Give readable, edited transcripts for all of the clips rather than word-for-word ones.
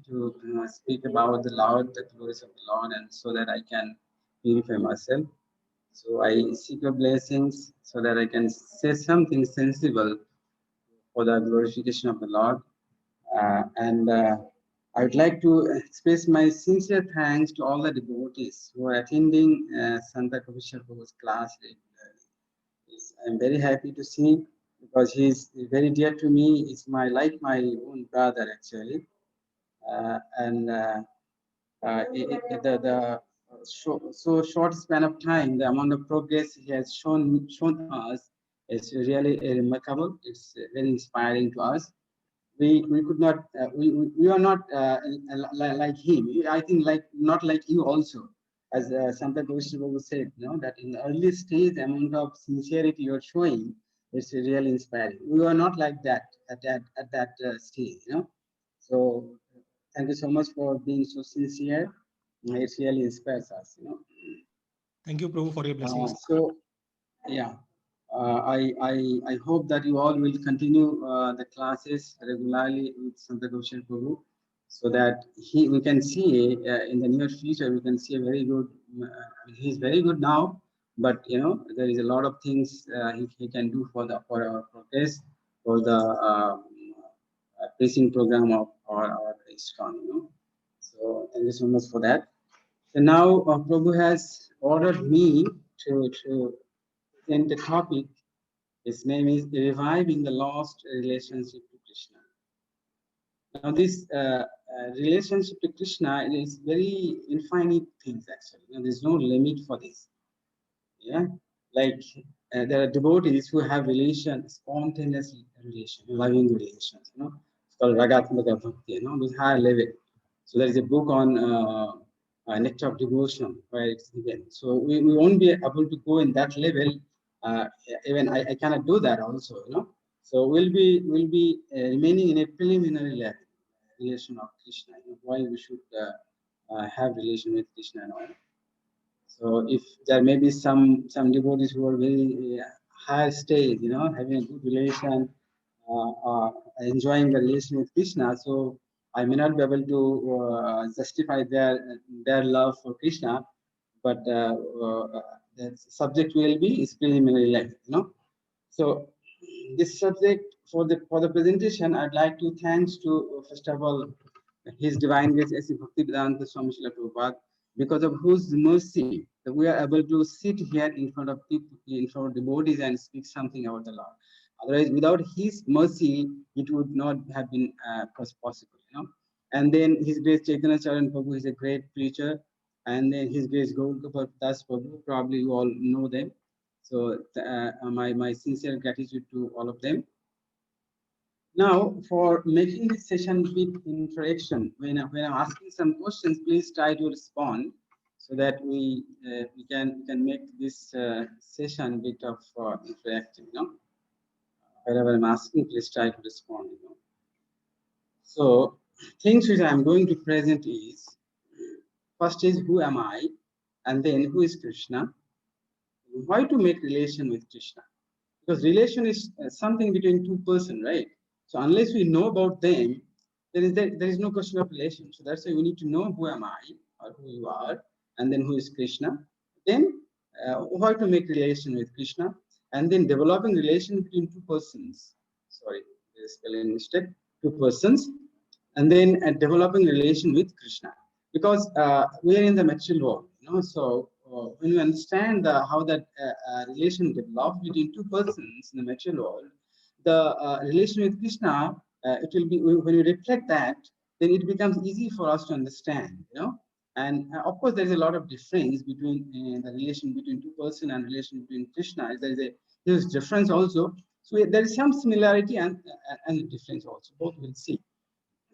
to speak about the Lord, the glories of the Lord, and so that I can purify myself. So I seek your blessings so that I can say something sensible for the glorification of the Lord. And I would like to express my sincere thanks to all the devotees who are attending Santa Kavisha Prabhu's class regularly. I'm very happy to see because he's very dear to me. It's like my own brother actually. And so short span of time, the amount of progress he has shown us is really remarkable. It's very inspiring to us. We could not we are not like him. I think like not like you also, as Santa Goswami said, that in the early stage, the amount of sincerity you are showing is really inspiring. We are not like that at that stage. So thank you so much for being so sincere. It really inspires us. Thank you, Prabhu, for your blessings. So yeah, I hope that you all will continue the classes regularly with Santa Goshen Prabhu, so that we can see in the near future we can see a very good. He's very good now, but there is a lot of things he can do for our progress, for the preaching program of our ISKCON. So thank you so much for that. So now Prabhu has ordered me to present a topic. His name is Reviving the Lost Relationship to Krishna. Now, this relationship to Krishna is very infinite things actually. There's no limit for this. Yeah, like there are devotees who have spontaneous loving relations. It's called Ragatmaka Bhakti. With higher level. So there is a book on nectar of devotion where it's given. So we won't be able to go in that level. Uh, Even I cannot do that also. So we'll be remaining in a preliminary level relation of Krishna. Why we should have relation with Krishna and all. So if there may be some devotees who are very high stage, having a good relation, enjoying the relation with Krishna, so I may not be able to justify their love for Krishna, but the subject will be is preliminary life. So this subject for the presentation, I'd like to thanks to first of all His Divine Grace A.C. Bhaktivedanta Swami Srila Prabhupada, because of whose mercy that we are able to sit here in front of people, in front of devotees, and speak something about the Lord. Otherwise, without His mercy, it would not have been possible. And then His Grace Chaitanya Charan Prabhu is a great preacher, and then His Grace Gauranga Das Prabhu, probably you all know them. So my sincere gratitude to all of them. Now, for making this session bit interaction, when I'm asking some questions, please try to respond so that we can make this session a bit of interactive. Wherever I'm asking, please try to respond. So, things which I'm going to present is first is who am I, and then who is Krishna. Why to make relation with Krishna? Because relation is something between two persons, right? So unless we know about them, there is no question of relation. So that's why we need to know who am I or who you are, and then who is Krishna. Then how to make relation with Krishna, and then developing relation between two persons. Sorry, there's a spelling mistake. Two persons, and then developing relation with Krishna, because we are in the material world. So when you understand how that relation develops between two persons in the material world, the relation with Krishna, it will be when you reflect that, then it becomes easy for us to understand. And of course, there is a lot of difference between the relation between two persons and relation between Krishna. There is a huge difference also. So there is some similarity and difference also. Both we'll see.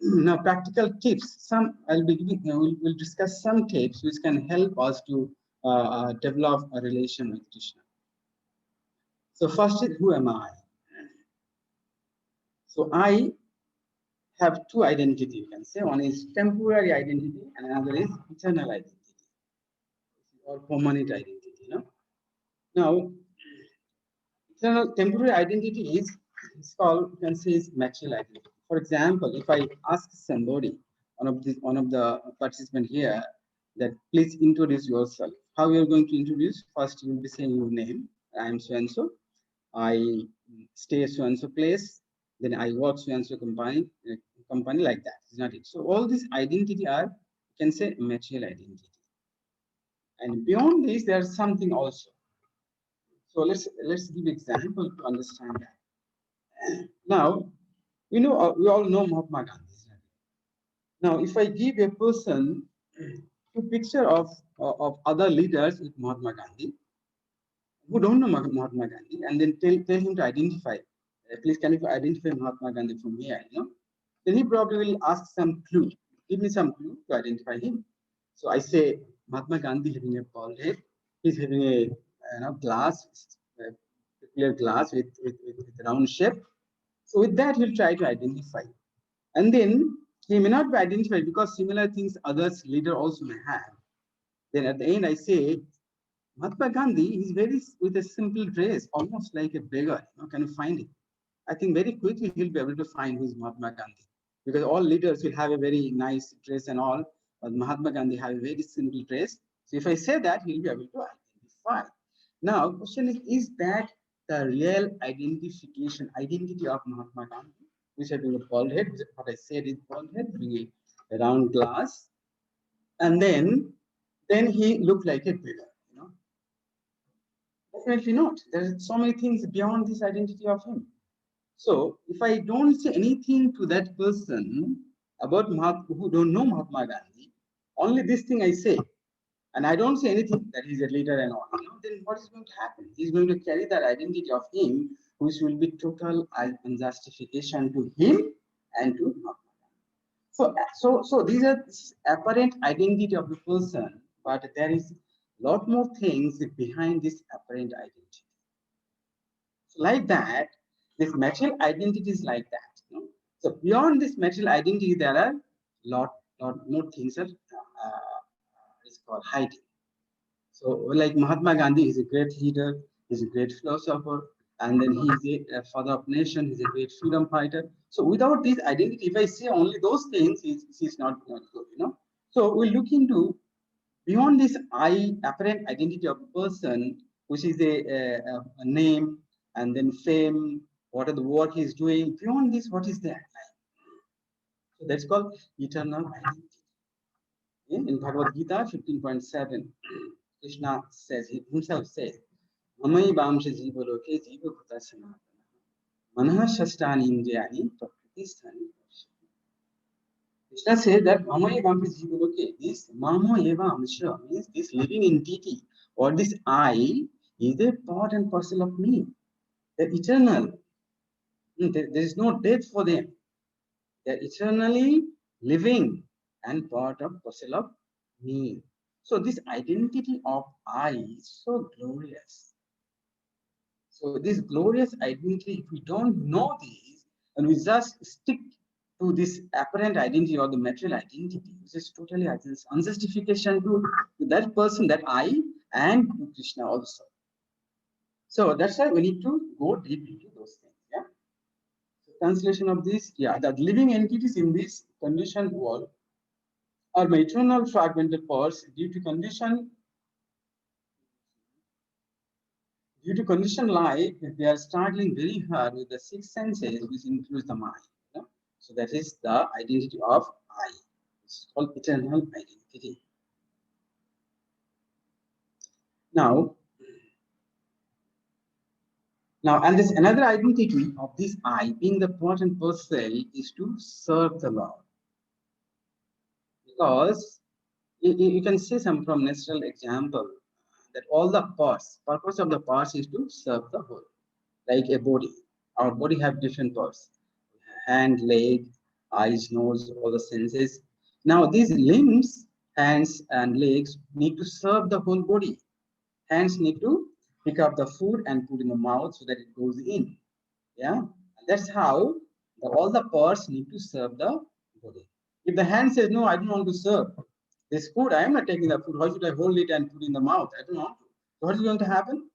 Now, practical tips. I'll be giving. We'll discuss some tips which can help us to develop a relation with Krishna. So first is who am I? So I have two identity. You can say one is temporary identity and another is eternal identity or permanent identity. Now, temporary identity is called, you can say, is material identity. For example, if I ask somebody, one of the participant here, that please introduce yourself. How you are going to introduce? First, you will be saying your name. I am so and so. I stay so and so place. Then I work so and so company like that. It's not it. So all these identity are, you can say, material identity. And beyond this, there's something also. So let's give example to understand that. Now, we all know Mahatma Gandhi. Now, if I give a person a picture of other leaders with Mahatma Gandhi, who don't know Mahatma Gandhi, and then tell him to identify, please can you identify Mahatma Gandhi from here, then he probably will ask some clue, give me some clue to identify him. So I say Mahatma Gandhi having a bald head, he's having a glass, a clear glass with round shape. So with that, he'll try to identify. And then he may not be identified because similar things others leader also may have. Then at the end, I say, Mahatma Gandhi is very with a simple dress, almost like a beggar. Can you find it? I think very quickly he'll be able to find who is Mahatma Gandhi, because all leaders will have a very nice dress and all, but Mahatma Gandhi have a very simple dress. So if I say that, he'll be able to identify. Now, question is that the real identity of Mahatma Gandhi, which having a bald head, what I said is bald head, having a round glass, and then he looked like a beggar. Definitely not. There are so many things beyond this identity of him. So if I don't say anything to that person about who don't know Mahatma Gandhi, only this thing I say, and I don't say anything that he's a leader and all, then what is going to happen? He's going to carry that identity of him, which will be total unjustification to him and to Mahatma Gandhi. So these are apparent identity of the person, but there is a lot more things behind this apparent identity. So like that, this material identity is like that. So beyond this material identity, there are lot more things that is called hiding. So like Mahatma Gandhi is a great leader, he's a great philosopher, and then he's a father of nation, he's a great freedom fighter. So without this identity, if I say only those things, he's not good, So we look into beyond this apparent identity of a person, which is a name and then fame, what are the work he's doing, beyond this, what is that? So that's called eternal identity. In Bhagavad Gita 15.7, Krishna says, himself says, Mamai Bamsha Jiva Loke Jiva Bhuta Sanatana Manaha Shastani Indriyani Prakriti Sthani. Krishna says that Mama Eva Amsha Jiva Loke, this Mama Eva Amsha means this living entity or this I is a part and parcel of me. They're eternal. There is no death for them. They're eternally living and part of parcel of me. So this identity of I is so glorious. So this glorious identity, if we don't know this, and we just stick to this apparent identity or the material identity, which is totally unjustification to that person, that I, and to Krishna also. So that's why we need to go deep into those things. Yeah. So translation of this, that living entities in this conditioned world are my eternal fragmented parts due to conditioned life. They are struggling very hard with the six senses, which includes the mind. So that is the identity of I. It's called eternal identity. Now, and this another identity of this I, being the part and parcel, is to serve the Lord. Because you can see some from natural example that all the purpose of the parts is to serve the whole. Like a body, our body have different parts: hand, leg, eyes, nose, all the senses. Now these limbs, hands and legs, need to serve the whole body. Hands need to pick up the food and put in the mouth so that it goes in. Yeah, that's how all the parts need to serve the body. If the hand says, no, I don't want to serve this food, I am not taking the food, how should I hold it and put in the mouth? I don't want to. So what is going to happen?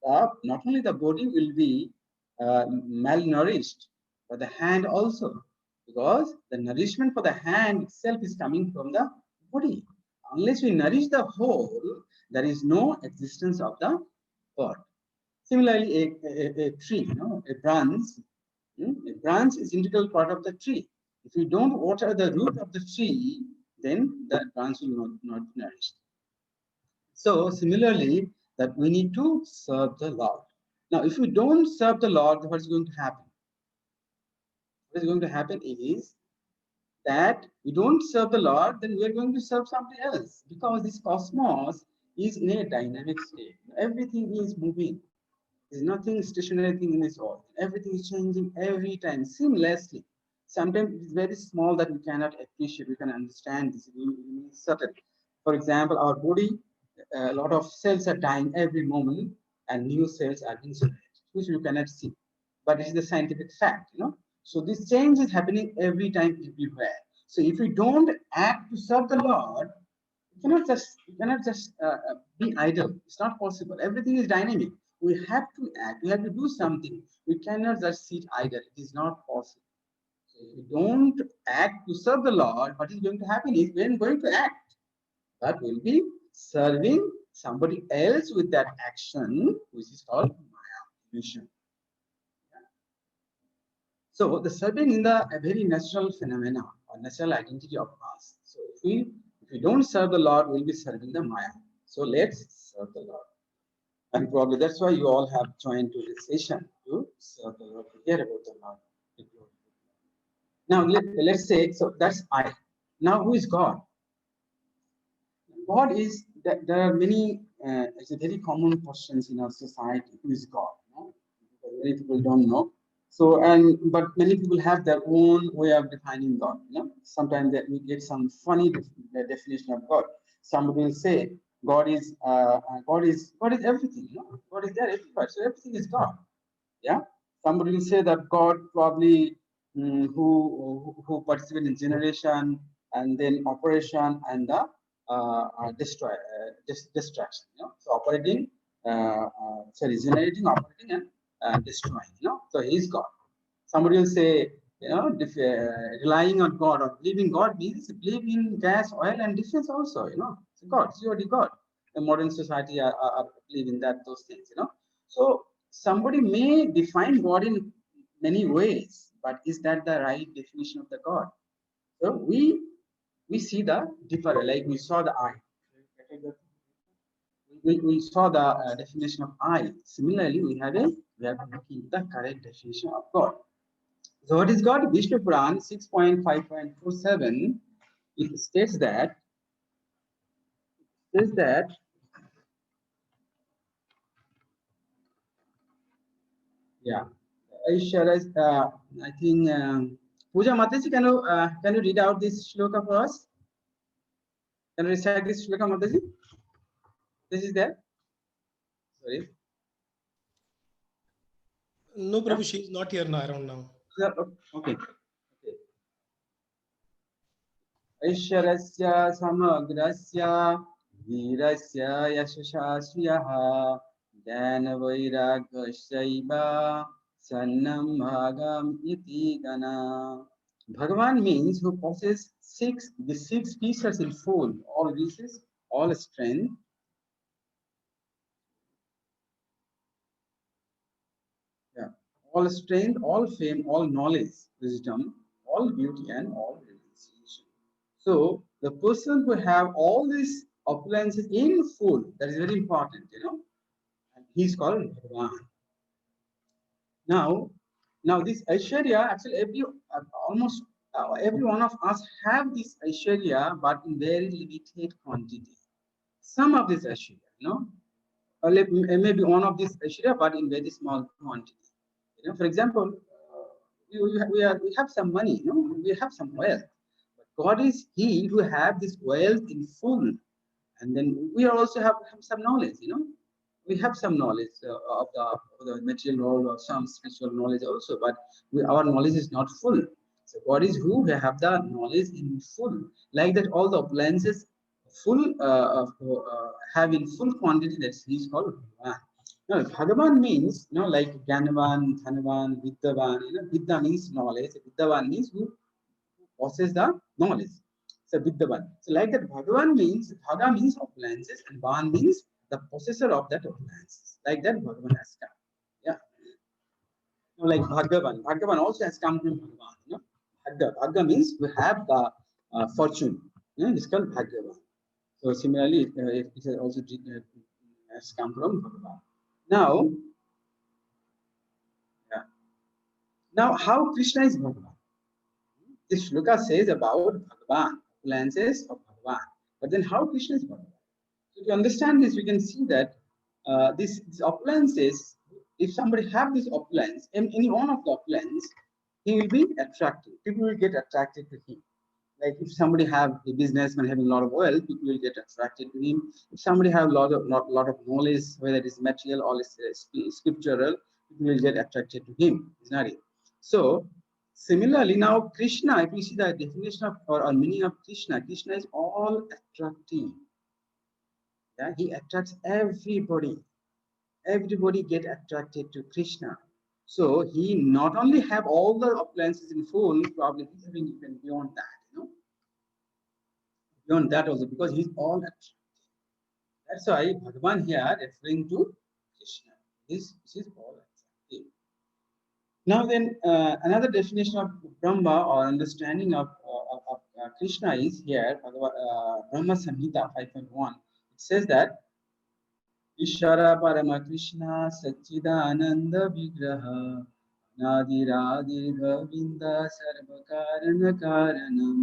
Not only the body will be malnourished, but the hand also, because the nourishment for the hand itself is coming from the body. Unless we nourish the whole, there is no existence of the pot. Similarly, a tree, a branch, a branch is integral part of the tree. If you don't water the root of the tree, then that branch will not nourish. So similarly, that we need to serve the Lord. Now, if we don't serve the Lord, what is going to happen? What is going to happen is that we don't serve the Lord, then we are going to serve somebody else, because this cosmos is in a dynamic state. Everything is moving. There's nothing stationary thing in this world. Everything is changing every time seamlessly. Sometimes it's very small that we cannot appreciate, we can understand this. We certain. For example, our body, a lot of cells are dying every moment, and new cells are being generated, which we cannot see. But it is the scientific fact. So this change is happening every time, everywhere. So if we don't act to serve the Lord, we cannot just be idle. It's not possible. Everything is dynamic. We have to act. We have to do something. We cannot just sit idle. It is not possible. So if we don't act to serve the Lord, what is going to happen is we are going to act, but we'll be serving somebody else with that action, which is called Maya, illusion. So the serving in a very natural phenomena or natural identity of us. So if we don't serve the Lord, we'll be serving the Maya. So let's serve the Lord. And probably that's why you all have joined to this session to serve the Lord, to hear about the Lord. Now let's say, so that's I. Now who is God? God is, there are many, it's a very common questions in our society. Who is God? Many people don't know. So, but many people have their own way of defining God. Sometimes we get some funny definition of God. Somebody will say God is everything. God is there everywhere. So everything is God. Yeah. Somebody will say that God probably who participate in generation and then operation and the destruction. So operating, generating, operating, and destroying. So He's God. Somebody will say, relying on God or believing God means believe in gas, oil, and defense also. It's God. It's already God. The modern society are believing that those things. So somebody may define God in many ways, but is that the right definition of the God? So we see the different, like we saw the eye. We saw the definition of I. Similarly, we have to keep the correct definition of God. So what is God? Vishnu Puran 6.5.47, it states that yeah, I think Pooja Mataji, can you read out this shloka for us? Can you recite this shloka, Mataji? This is there. Sorry. No, Prabhu, she is not here now, around now. Okay. Aishwarasya samagrasya virasya yashashasriyaha dhyana vairagasya sannam bhagam iti gana. Bhagavan means who possesses the six pieces in full, all riches, all strength, all strength, all fame, all knowledge, wisdom, all beauty, and all realization. So the person who have all these opulences in full, that is very important, and he's called Bhagavan. Now this Aishwarya, actually almost every one of us have this Aishwarya, but in very limited quantity. Some of this Aishwarya, maybe one of these Aishwarya, but in very small quantity. For example, we have some money, we have some wealth. But God is He who have this wealth in full, and then we also have some knowledge. We have some knowledge of the material world or some spiritual knowledge also, but our knowledge is not full. So God is who have the knowledge in full, like that. All the appliances full have in full quantity. That's He is called Bhagavan. No, Bhagavan means, like Gyanavan, Dhanavan, Vidyavan. Vidya means knowledge. Vidyavan means who possess the knowledge. So Vidyavan. So like that, Bhagavan means, Bhaga means opulences, and Van means the possessor of that opulences. Like that, Bhagavan has come. Yeah. Like Bhagavan. Bhagavan also has come from Bhagavan. Bhaga. Bhaga means we have the fortune. It's called Bhagavan. So similarly, it is also has come from Bhagavan. Now, yeah. Now, how Krishna is Bhagavan? This shloka says about Bhagavan, opulences of Bhagavan. But then how Krishna is Bhagavan? So to understand this, we can see that these opulences, if somebody have this opulence, any one of the opulence, he will be attractive. People will get attracted to him. Like if somebody have a businessman having a lot of wealth, people will get attracted to him. If somebody have a lot of knowledge, whether it is material or scriptural, people will get attracted to him. Is not it? So similarly, now Krishna, if you see the definition of or meaning of Krishna, Krishna is all attractive. Yeah, he attracts everybody. Everybody get attracted to Krishna. So he not only have all the appliances in full, probably he's having even beyond that, beyond that also, because he's all attractive. That's why Bhagavan here referring to Krishna. This is all attractive. Now then, another definition of Brahma or understanding of Krishna is here, Brahma Samhita 5.1. It says that Ishara Parama Krishna Satchidananda Vigraha Nadiradi Govinda Sarvakarana Karanam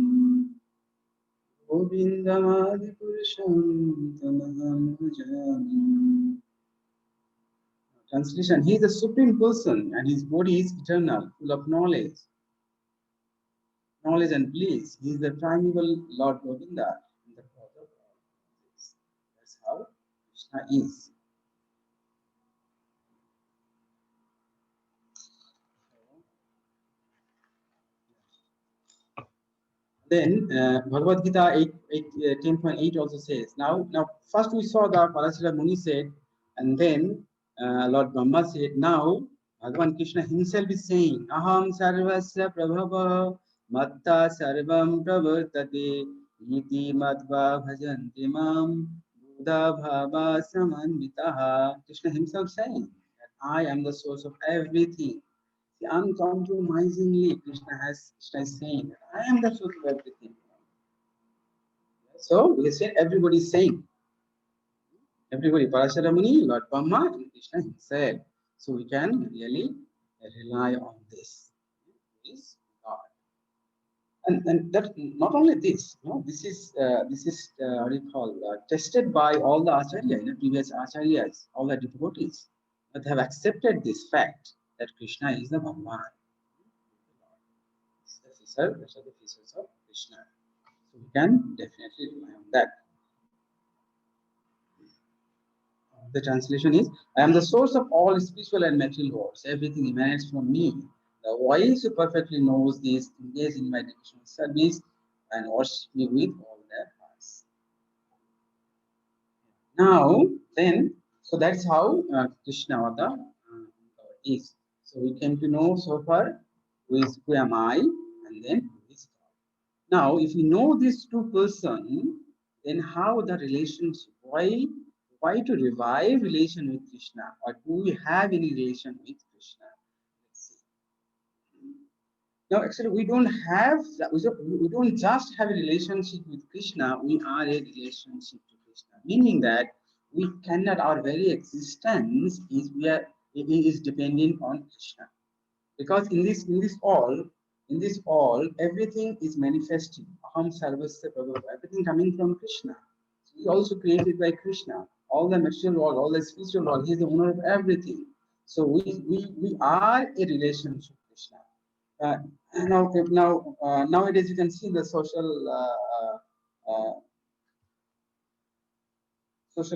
Govindamadi Purusham Tamaham Bhajami. Translation: He is the supreme person and his body is eternal, full of knowledge and bliss. He is the primeval Lord Govinda and the cause of all things. That's how Krishna is. Then Bhagavad Gita 10.8 also says, now first we saw the Parashara Muni said, and then Lord Brahma said, now Bhagavan Krishna himself is saying, Aham sarvasya prabhava matta sarvam pravartate iti madva bhajanti mam buddha bhava samanvitaha. Krishna himself saying that I am the source of everything. Uncompromisingly, Krishna is saying, I am the source of everything. So listen, everybody is saying. Everybody, Parashara Muni, Lord Brahma, and Krishna himself. So we can really rely on this. This God. And that not only this, this is what do you call tested by all the acharyas, previous acharyas, all the devotees that have accepted this fact that Krishna is the Bhagavan. These are the features of Krishna. So we can definitely rely on that. The translation is, I am the source of all spiritual and material worlds. Everything emanates from me. The wise who perfectly knows this engage in my devotional service and worship me with all their hearts. Now, then, so that's how Krishna or the is. So we came to know so far who am I, and then who is God. Now, if we know these two persons, then how the relationship? Why to revive relation with Krishna, or do we have any relation with Krishna? Let's see. Now, actually, we don't just have a relationship with Krishna. We are a relationship to Krishna, meaning that we cannot. Our very existence is dependent on Krishna, because in this all, everything is manifesting. Aham sarvasya prabhava. Everything coming from Krishna. So he also created by Krishna. All the material world, all the spiritual world, he is the owner of everything. So we are a relationship to Krishna. Nowadays you can see the social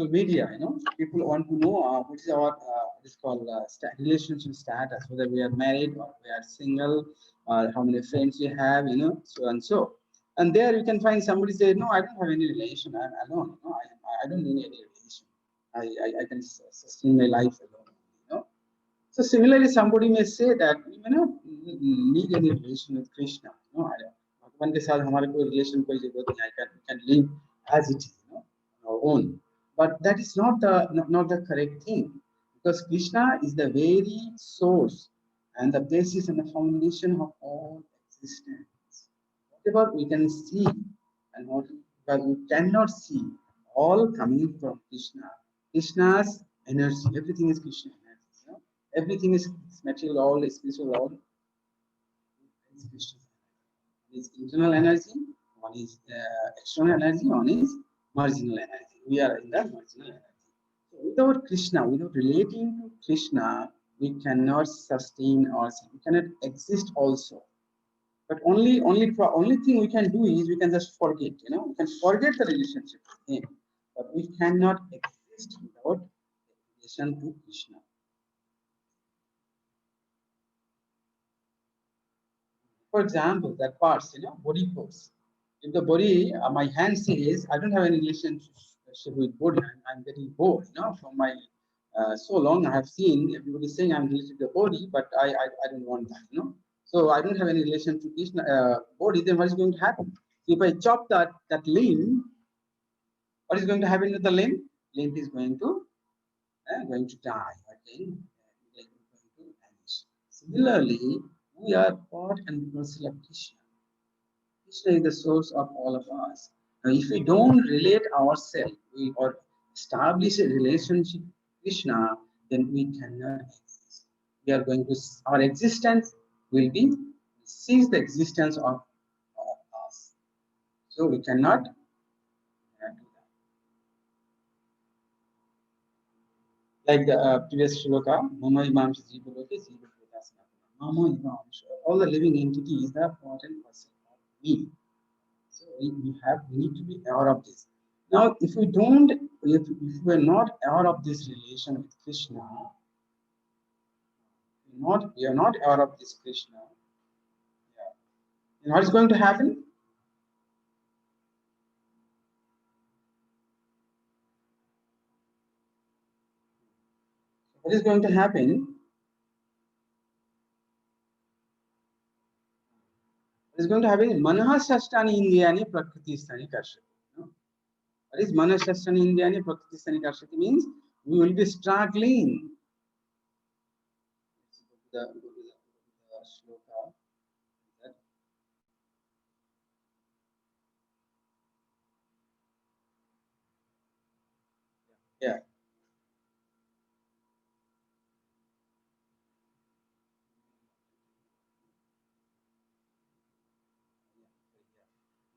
media. People want to know what is our it's called relationship status, whether we are married or we are single, or how many friends we have, so and so. And there you can find somebody say, no, I don't have any relation. I'm alone. I don't need any relation. I can sustain my life alone. So similarly, somebody may say that we may not need any relation with Krishna. भगवान के साथ हमारे कोई relation कोई जरूरत नहीं, we can live as it is, on our own. But that is not the correct thing, because Krishna is the very source and the basis and the foundation of all existence. Whatever we can see and what we cannot see, all coming from Krishna. Krishna's energy, everything is Krishna energy. Everything is material, all is spiritual, all is Krishna. One is internal energy, one is external energy, one is marginal energy. We are in the marginal energy. So without Krishna, without relating to Krishna, we cannot sustain ourselves. We cannot exist also. But only thing we can do is we can just forget. We can forget the relationship with Him, but we cannot exist without relation to Krishna. For example, that parts, body pose. If the body, my hand says, I don't have any relationship with body, I'm getting bored, from my so long I have seen everybody saying I'm related to the body, but I don't want that, So I don't have any relation to Krishna body, then what is going to happen? So if I chop that limb, what is going to happen to the limb? Limb is going to die again, going to vanish. Similarly, we are part and parcel of Krishna. Krishna is the source of all of us. Now, if we don't relate ourselves or establish a relationship with Krishna, then we cannot exist. We are going to, our existence will be, cease the existence of us. So we cannot do that. Like the previous shloka, Mama Imam Jivaloke Jivakotasana. Mama Imam, all the living entities are part and parcel of me. So we need to be aware of this. Now, if we are not aware of this relation with Krishna, we are not aware of this Krishna, yeah. And what is going to happen? What is going to happen? What is going to happen? Manaha Shashtani Indiyani Prakriti Sthani Karshati. What is Manaha Shashtani Indiyani Prakriti Sthani Karshati means? We will be struggling. Go to the shloka. Yeah.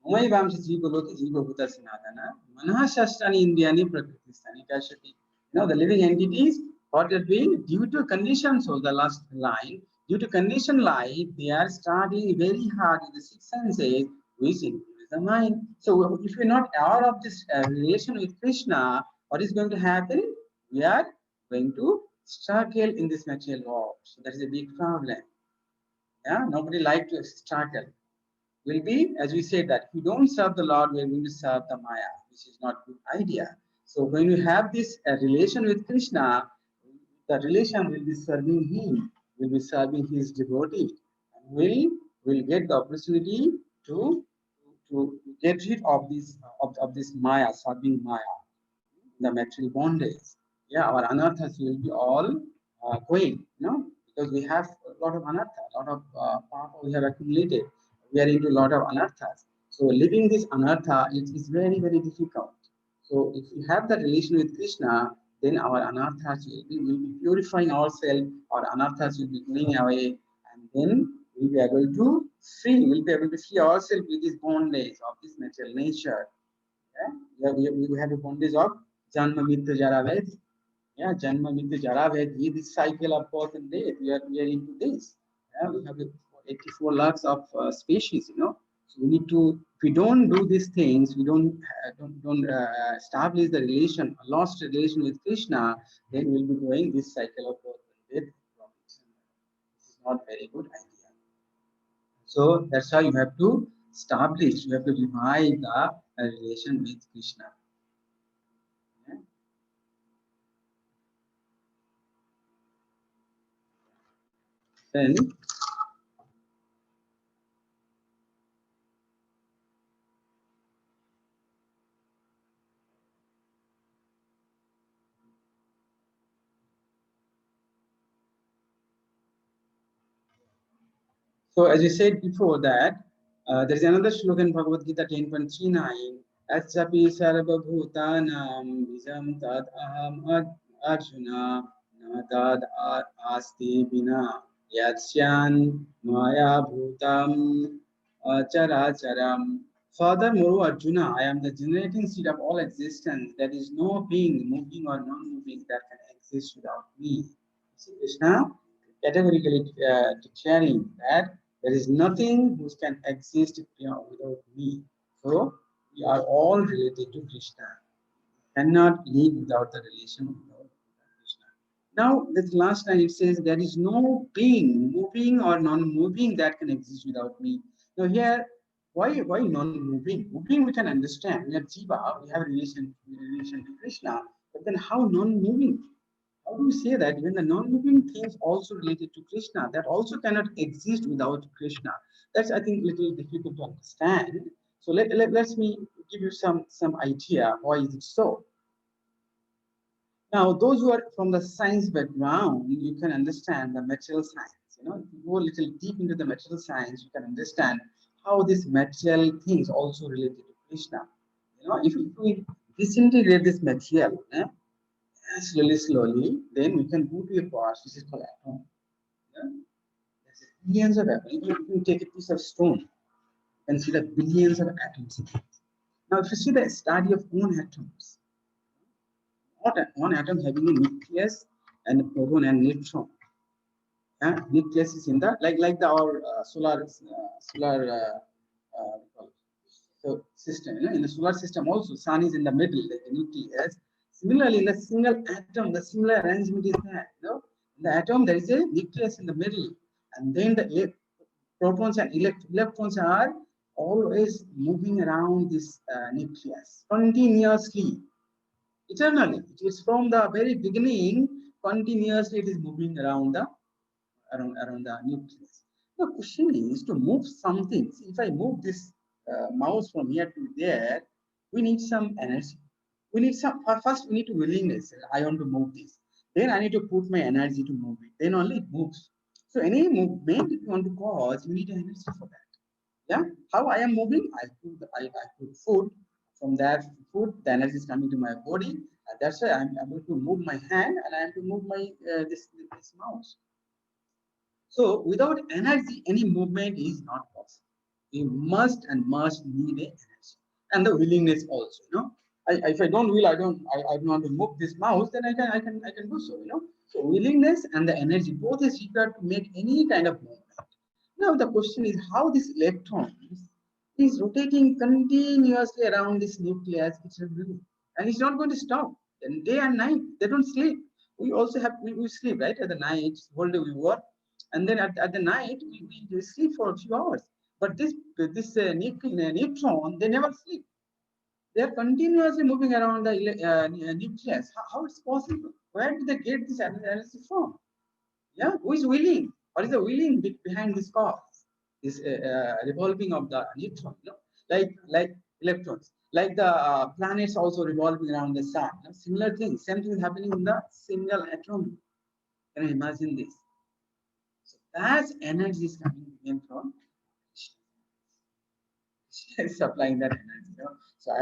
Mumai Vamsa Jivaloki Jivabhuta Sanatana, Manahashashtani Indiani Prakristani Kashati. The living entities, what they're doing, due to conditions of the last line, due to condition life, they are struggling very hard with the six senses, which includes the mind. So if we're not aware of this relation with Krishna, what is going to happen? We are going to struggle in this material world. So that is a big problem. Yeah, nobody likes to struggle. Will be, as we said, that if you don't serve the Lord, we are going to serve the Maya, which is not a good idea. So when you have this relation with Krishna, the relation will be serving Him, will be serving His devotee, and will get the opportunity to get rid of this Maya, serving Maya, the material bondage. Yeah, our anarthas will be all going, because we have a lot of anartha, a lot of papa we have accumulated. We are into a lot of anarthas. So living this anartha is very, very difficult. So if we have that relation with Krishna, then our anarthas will be purifying ourselves, our anarthas will be going away, and then we'll be able to free ourselves with this bondage of this material nature. Yeah, we have a bondage of Janma Mrityu Jara Vyadhi. Yeah, Janma Mrityu Jara Vyadhi, this cycle of birth and death. We are into this. Yeah, we have 84 lakhs of species. So we need to. If we don't do these things, we don't establish the relation, lost relation with Krishna, then we'll be going this cycle of birth and death. This is not very good idea. So that's why you have to establish, you have to revive the relation with Krishna. Yeah. Then So as you said before that, there is another slogan, Bhagavad Gita 10.39. Atsapi sarva bhutanam vijam tad aham arjuna na tad asti vina yatsyan maya bhutam characharam. Furthermore, Arjuna, I am the generating seed of all existence. There is no being, moving or non-moving, that can exist without me. See, Krishna categorically declaring that there is nothing which can exist without me. So we are all related to Krishna. Cannot live without the relation without Krishna. Now, this last line it says there is no being, moving or non-moving, that can exist without me. Now here, why non-moving? Moving we can understand. We have Jiva, we have relation to Krishna, but then how non-moving? How do you say that when the non-moving things also related to Krishna, that also cannot exist without Krishna? That's, I think, little difficult to understand. So let me give you some idea why is it so. Now, those who are from the science background, you can understand the material science. You know, if you go a little deep into the material science, you can understand how these material things also related to Krishna. You know, if we disintegrate this material, slowly, then we can go to a part which is called atom. Yeah? There's billions of atoms. Even if you take a piece of stone, consider billions of atoms in it. Now, if you see the study of one atoms, one atom having a nucleus and a proton and neutron. Nucleus is in the like our solar so system. You know, in the solar system also, sun is in the middle, like the nucleus. Similarly, in the single atom, the similar arrangement is there. You know, in the atom there is a nucleus in the middle, and then the protons and electrons are always moving around this nucleus continuously, eternally. It is from the very beginning, continuously it is moving around the nucleus. The question is to move something. See, if I move this mouse from here to there, we need some energy. We need some, first we need to willingness. I want to move this. Then I need to put my energy to move it. Then only it moves. So any movement if you want to cause, you need energy for that. Yeah. How I am moving? I put food. From that food, the energy is coming to my body. That's why I'm able to move my hand and I am to move my this mouse. So without energy, any movement is not possible. We must need a energy and the willingness also. You know, if I don't will, I don't want to move this mouse, then I can do so. You know, so willingness and the energy both is required to make any kind of movement. Now the question is how this electron is rotating continuously around this nucleus, and it's not going to stop. And day and night they don't sleep. We also have we sleep right at the night, whole day we work, and then at the night we sleep for a few hours. But this neutron, they never sleep. They are continuously moving around the nucleus. How it's possible? Where do they get this energy from? Yeah, who is willing? What is the willing behind this cause? This revolving of the neutron, you know? like electrons, like the planets also revolving around the sun. You know? Similar thing, same thing is happening in the single atom. Can you imagine this? So that energy is coming again from supplying that energy. You know? So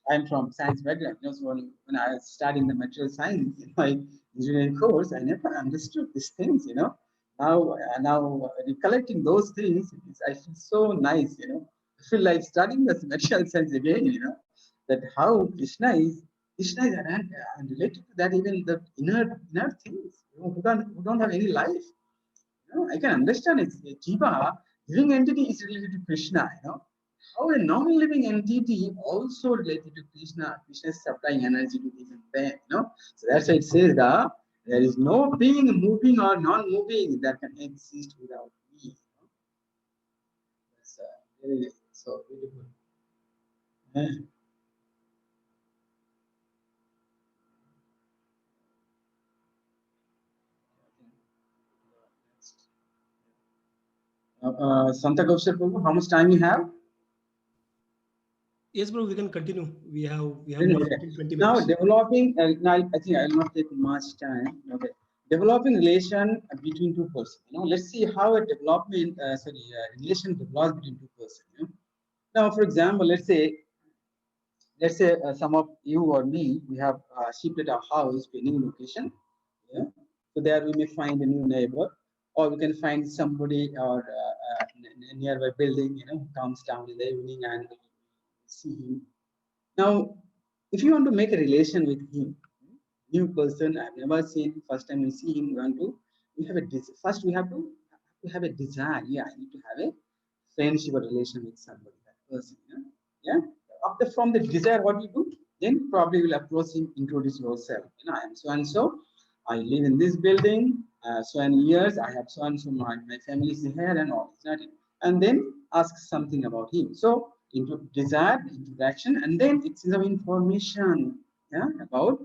I'm from science background. You know, so when I was studying the material science in my engineering course, I never understood these things. You know, now recollecting those things, I feel so nice. You know, I feel like studying this material science again. You know, that how Krishna is related to that, even the inner things, you know, who don't have any life. You know, I can understand it's a Jiva, living entity is related to Krishna, you know. How a non-living entity also related to Krishna, Krishna is supplying energy to even them, you know. So that's why it says that there is no being moving or non-moving that can exist without me. You know? That's really so beautiful. Yeah. Santa Kausar Prabhu, how much time you have? Yes, bro, we can continue. We have Really? more Okay. 15, 20 Now minutes. developing, now I think I will not take much time. Okay. developing relation between two persons. Let's see how a development, relation develops between two persons. Now, for example, let's say some of you or me, we have shifted our house to a new location. Yeah. So there we may find a new neighbor, or we can find somebody or nearby building, who comes down in the evening and see him. Now, if you want to make a relation with him, new person I've never seen, first time we see him, we have a first we have to have a desire. Yeah, I need to have a friendship or relation with somebody, that person. Yeah. After from the desire, what you do? Then probably will approach him, introduce yourself. I am so and so. I live in this building, so and years. I have so and so. My family is here and all. Is not it? And then ask something about him. So into desire, introduction, and then exchange of information. Yeah, about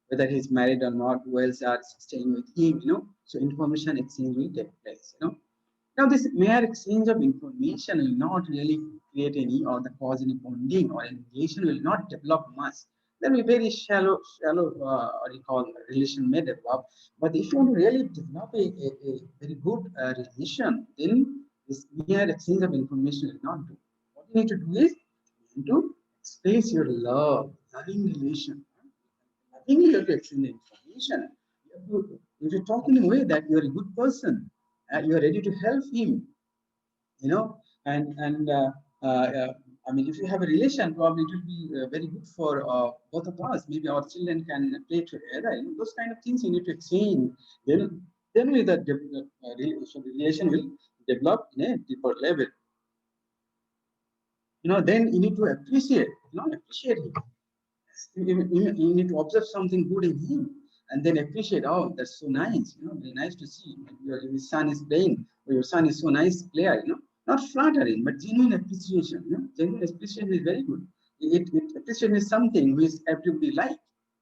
whether he's married or not, who else are staying with him. So information exchange will take place. Now, this mere exchange of information will not really create any or the cause any bonding or engagement will not develop much. There will be very shallow, what you call relation may develop. But if you want to really develop a very good relation, then this mere exchange of information will not do. What you need to do is you need to express your loving relation. Loving you have to exchange the information. If you talk in a way that you are a good person, you are ready to help him, and I mean, if you have a relation, probably it will be very good for both of us. Maybe our children can play together. Those kind of things you need to exchange. Then only so the relation will develop in a deeper level. Then you need to appreciate him. You need to observe something good in him and then appreciate. Oh, that's so nice. Very nice to see. Your son is playing, or your son is so nice player. Not flattering, but genuine appreciation. Genuine appreciation is very good. Appreciation is something which everybody like,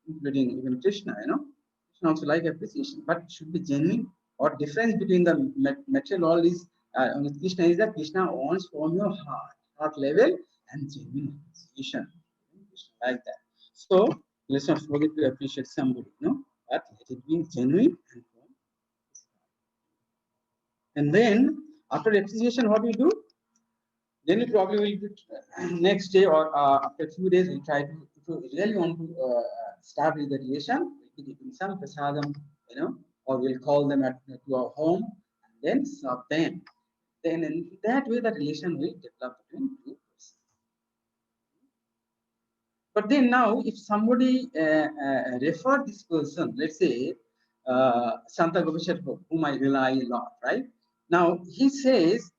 including even Krishna. Krishna also like appreciation, but it should be genuine. Or difference between the material all is with Krishna is that Krishna wants from your heart level, and genuine appreciation. Krishna like that. So let's not forget to appreciate somebody, but let it be genuine and from. And then after appreciation, what we do? Then we probably will do next day or after a few days, we try to, if we really want to start with the relation, we'll be giving some prasadam, or we'll call them to our home and then serve them. Then in that way, the relation will develop between two persons. But then now, if somebody refer this person, let's say Santa Gopeshwar, whom I rely a lot, right? Now he says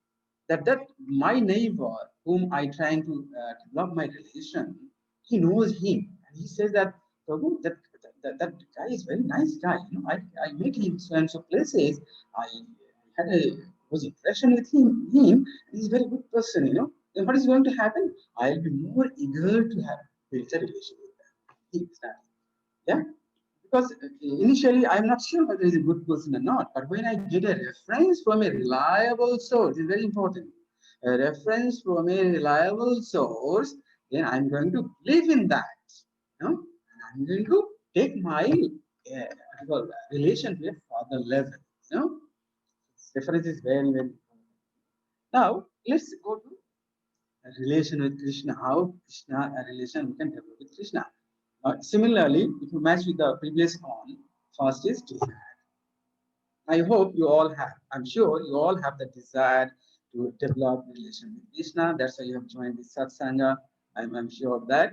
that my neighbor, whom I trying to develop my relation, he knows him, and he says that Prabhu, that guy is very nice guy. I met him so and so places. I had a was impression with him. He's a very good person. Then what is going to happen? I'll be more eager to have built a relation with them. Yeah, because initially I'm not sure whether he's a good person or not, but when I get a reference from a reliable source, it's very important. A reference from a reliable source, then I'm going to believe in that. And I'm going to take my relation to a further level. Reference is very, very important. Now let's go to a relation with Krishna. How Krishna a relation we can develop with Krishna. Similarly, if you match with the previous one, first is desire. I hope you all have, I'm sure you all have the desire to develop relation with Krishna. That's why you have joined this satsanga. I'm sure of that.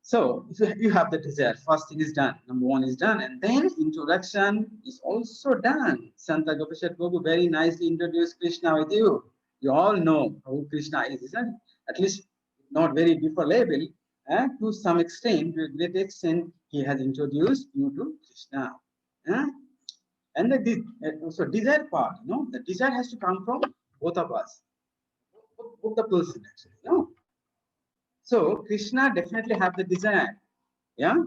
So if you have the desire, first thing is done. Number one is done. And then introduction is also done. Santa Gopeshwar Prabhu very nicely introduced Krishna with you. You all know who Krishna is, isn't it? At least not very deeper level. To some extent, to a great extent, he has introduced you to Krishna. And so desire part, the desire has to come from both of us, both the person actually. So Krishna definitely have the desire. Yeah,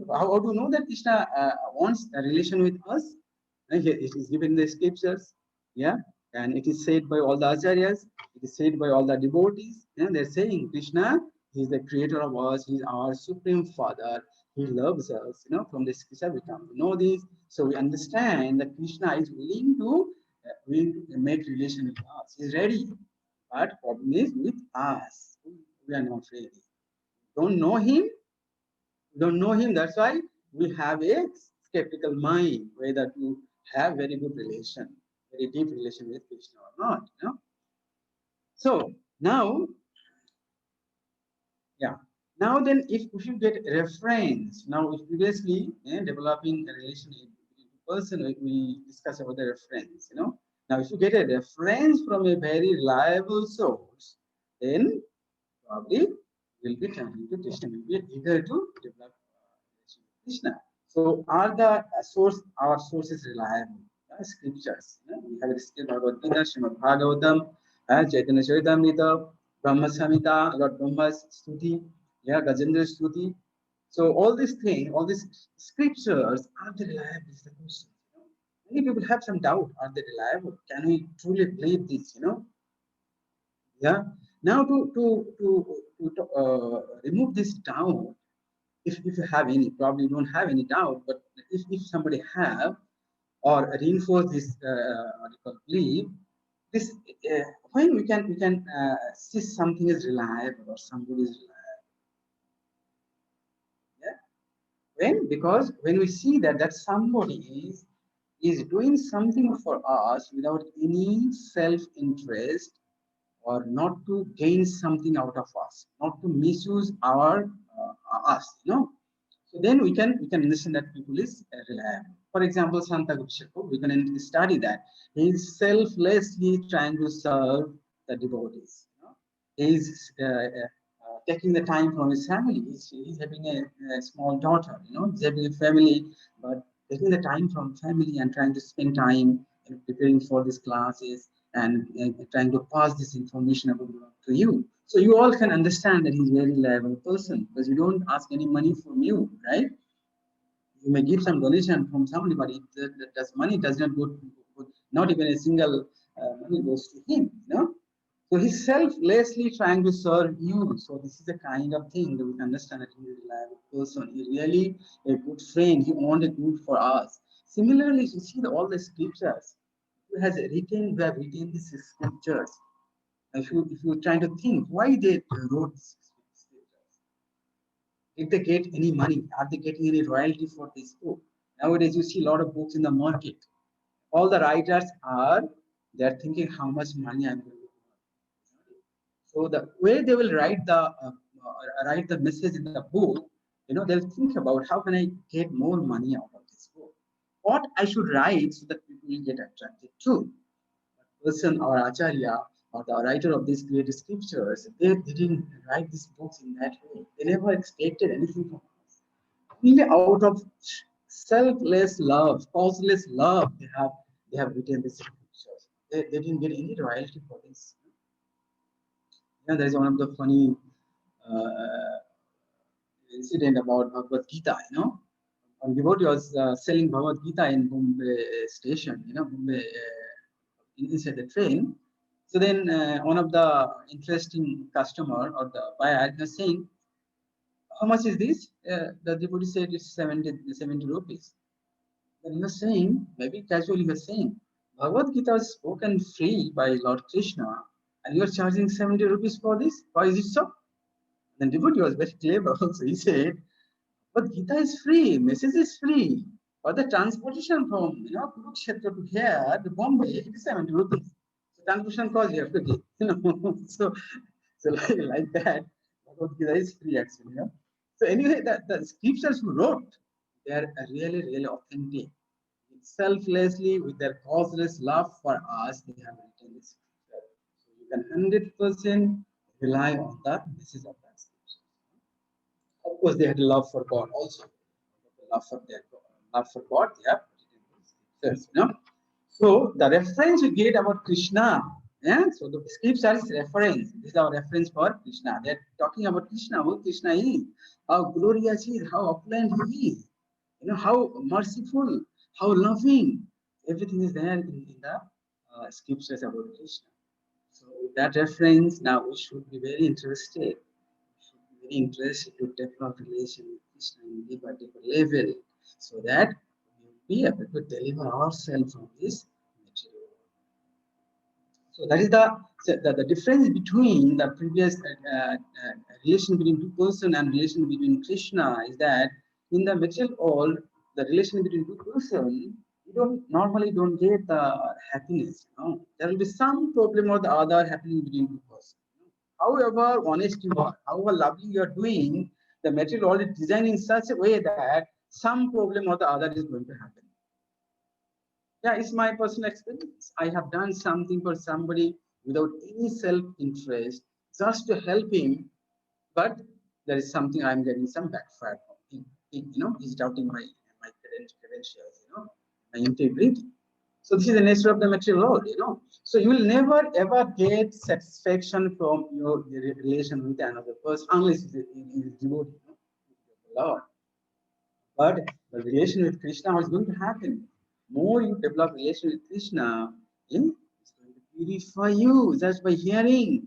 how do you know that Krishna wants a relation with us? It is given in the scriptures. Yeah, and it is said by all the acharyas. It is said by all the devotees. They're saying Krishna, he is the creator of us. He is our supreme father. He loves us, from this Krishna we come to know this. So we understand that Krishna is willing to make relation with us. He's ready. But problem is with us. We are not ready. Don't know him, don't know him. That's why we have a skeptical mind whether to have very good relation, very deep relation with Krishna or not. So now, yeah. Now then, if you get reference, now if previously developing a relation between two person, we discuss about the reference. Now if you get a reference from a very reliable source, then probably will be turning to Krishna, will be eager to develop relation with Krishna. So are the our sources reliable? Scriptures. We have scripture Bhagavad Gita, Srimad Bhagavatam, Chaitanya Charitamrita, Brahma Samhita, Lord Brahma's Stuti, Gajendra Stuti. So all these things, all these scriptures, are they reliable? Is the question. Many people have some doubt. Are they reliable? Can we truly believe this? Yeah. Now to remove this doubt, if you have any, probably you don't have any doubt, but if somebody have or reinforce this what you call belief, this when we can see something is reliable or somebody is reliable. Yeah. When because when we see that somebody is doing something for us without any self-interest or not to gain something out of us, not to misuse our us. So then we can understand that people is reliable. For example, Santa Gupshako, we can study that he is selflessly trying to serve the devotees. He is taking the time from his family. He's having a small daughter. He's having a family, but taking the time from family and trying to spend time preparing for these classes and trying to pass this information about to you. So you all can understand that he's a very reliable person because we don't ask any money from you, right? You may give some donation from somebody, but money does not go to, not even a single money goes to him. So he's selflessly trying to serve you. So this is the kind of thing that we can understand that he's a reliable person. He's really a good friend. He wanted good for us. Similarly, you see all the scriptures. Who have written these scriptures. If you're trying to think why they wrote these scriptures, did they get any money? Are they getting any royalty for this book? Nowadays, you see a lot of books in the market. All the writers they're thinking how much money I'm going to get. So the way they will write the message in the book, they'll think about how can I get more money out of this book? What I should write so that people will get attracted to. Person or acharya or the writer of these great scriptures, they didn't write these books in that way. They never expected anything from us. Only out of selfless love, causeless love, they have written these scriptures. They didn't get any royalty for this. There is one of the funny uh, incident about Bhagavad Gita. One devotee was selling Bhagavad Gita in Bombay station. Bombay inside the train. So then one of the interesting customer or the buyer was saying, how much is this? The devotee said it's 70 rupees. Then he was saying, maybe casually he was saying, Bhagavad Gita was spoken free by Lord Krishna and you are charging 70 rupees for this? Why is it so? Then devotee was very clever also. He said, but Gita is free, message is free. But the transportation from Kurukshetra to here, to Bombay, it is 70 rupees. So transportation cost you have to give. So like that, Bhagavad Gita is free actually. So anyway, the scriptures who wrote, they are really, really authentic. Selflessly, with their causeless love for us, they have written this scripture. So you can 100% rely on the message of that scripture. Of course, they had a love for God also. Love for God, they have put it in the scriptures. So the reference we get about Krishna, so the scripture is reference. This is our reference for Krishna. They're talking about Krishna, who Krishna is, how glorious he is, how opulent he is, how merciful, how loving. Everything is there in the scriptures about Krishna. So with that reference, now we should be very interested. We should be very interested to develop relation with Krishna in deeper, deeper level, so that we will be able to deliver ourselves from this material world. So that is the difference between the previous relation between two person and relation between Krishna is that in the material world, the relation between two person, you don't normally don't get the happiness. You know? There will be some problem or the other happening between two person. However honest you are, however lovely you are doing, the material world is designed in such a way that some problem or the other is going to happen. Yeah, it's my personal experience. I have done something for somebody without any self-interest, just to help him, but there is something I'm getting some backfire from him. He's doubting my credentials, my integrity. So this is the nature of the material world. So you will never ever get satisfaction from your relation with another person unless it is devoted, to the Lord. But the relation with Krishna is going to happen. More you develop relation with Krishna, it's going to purify you just by hearing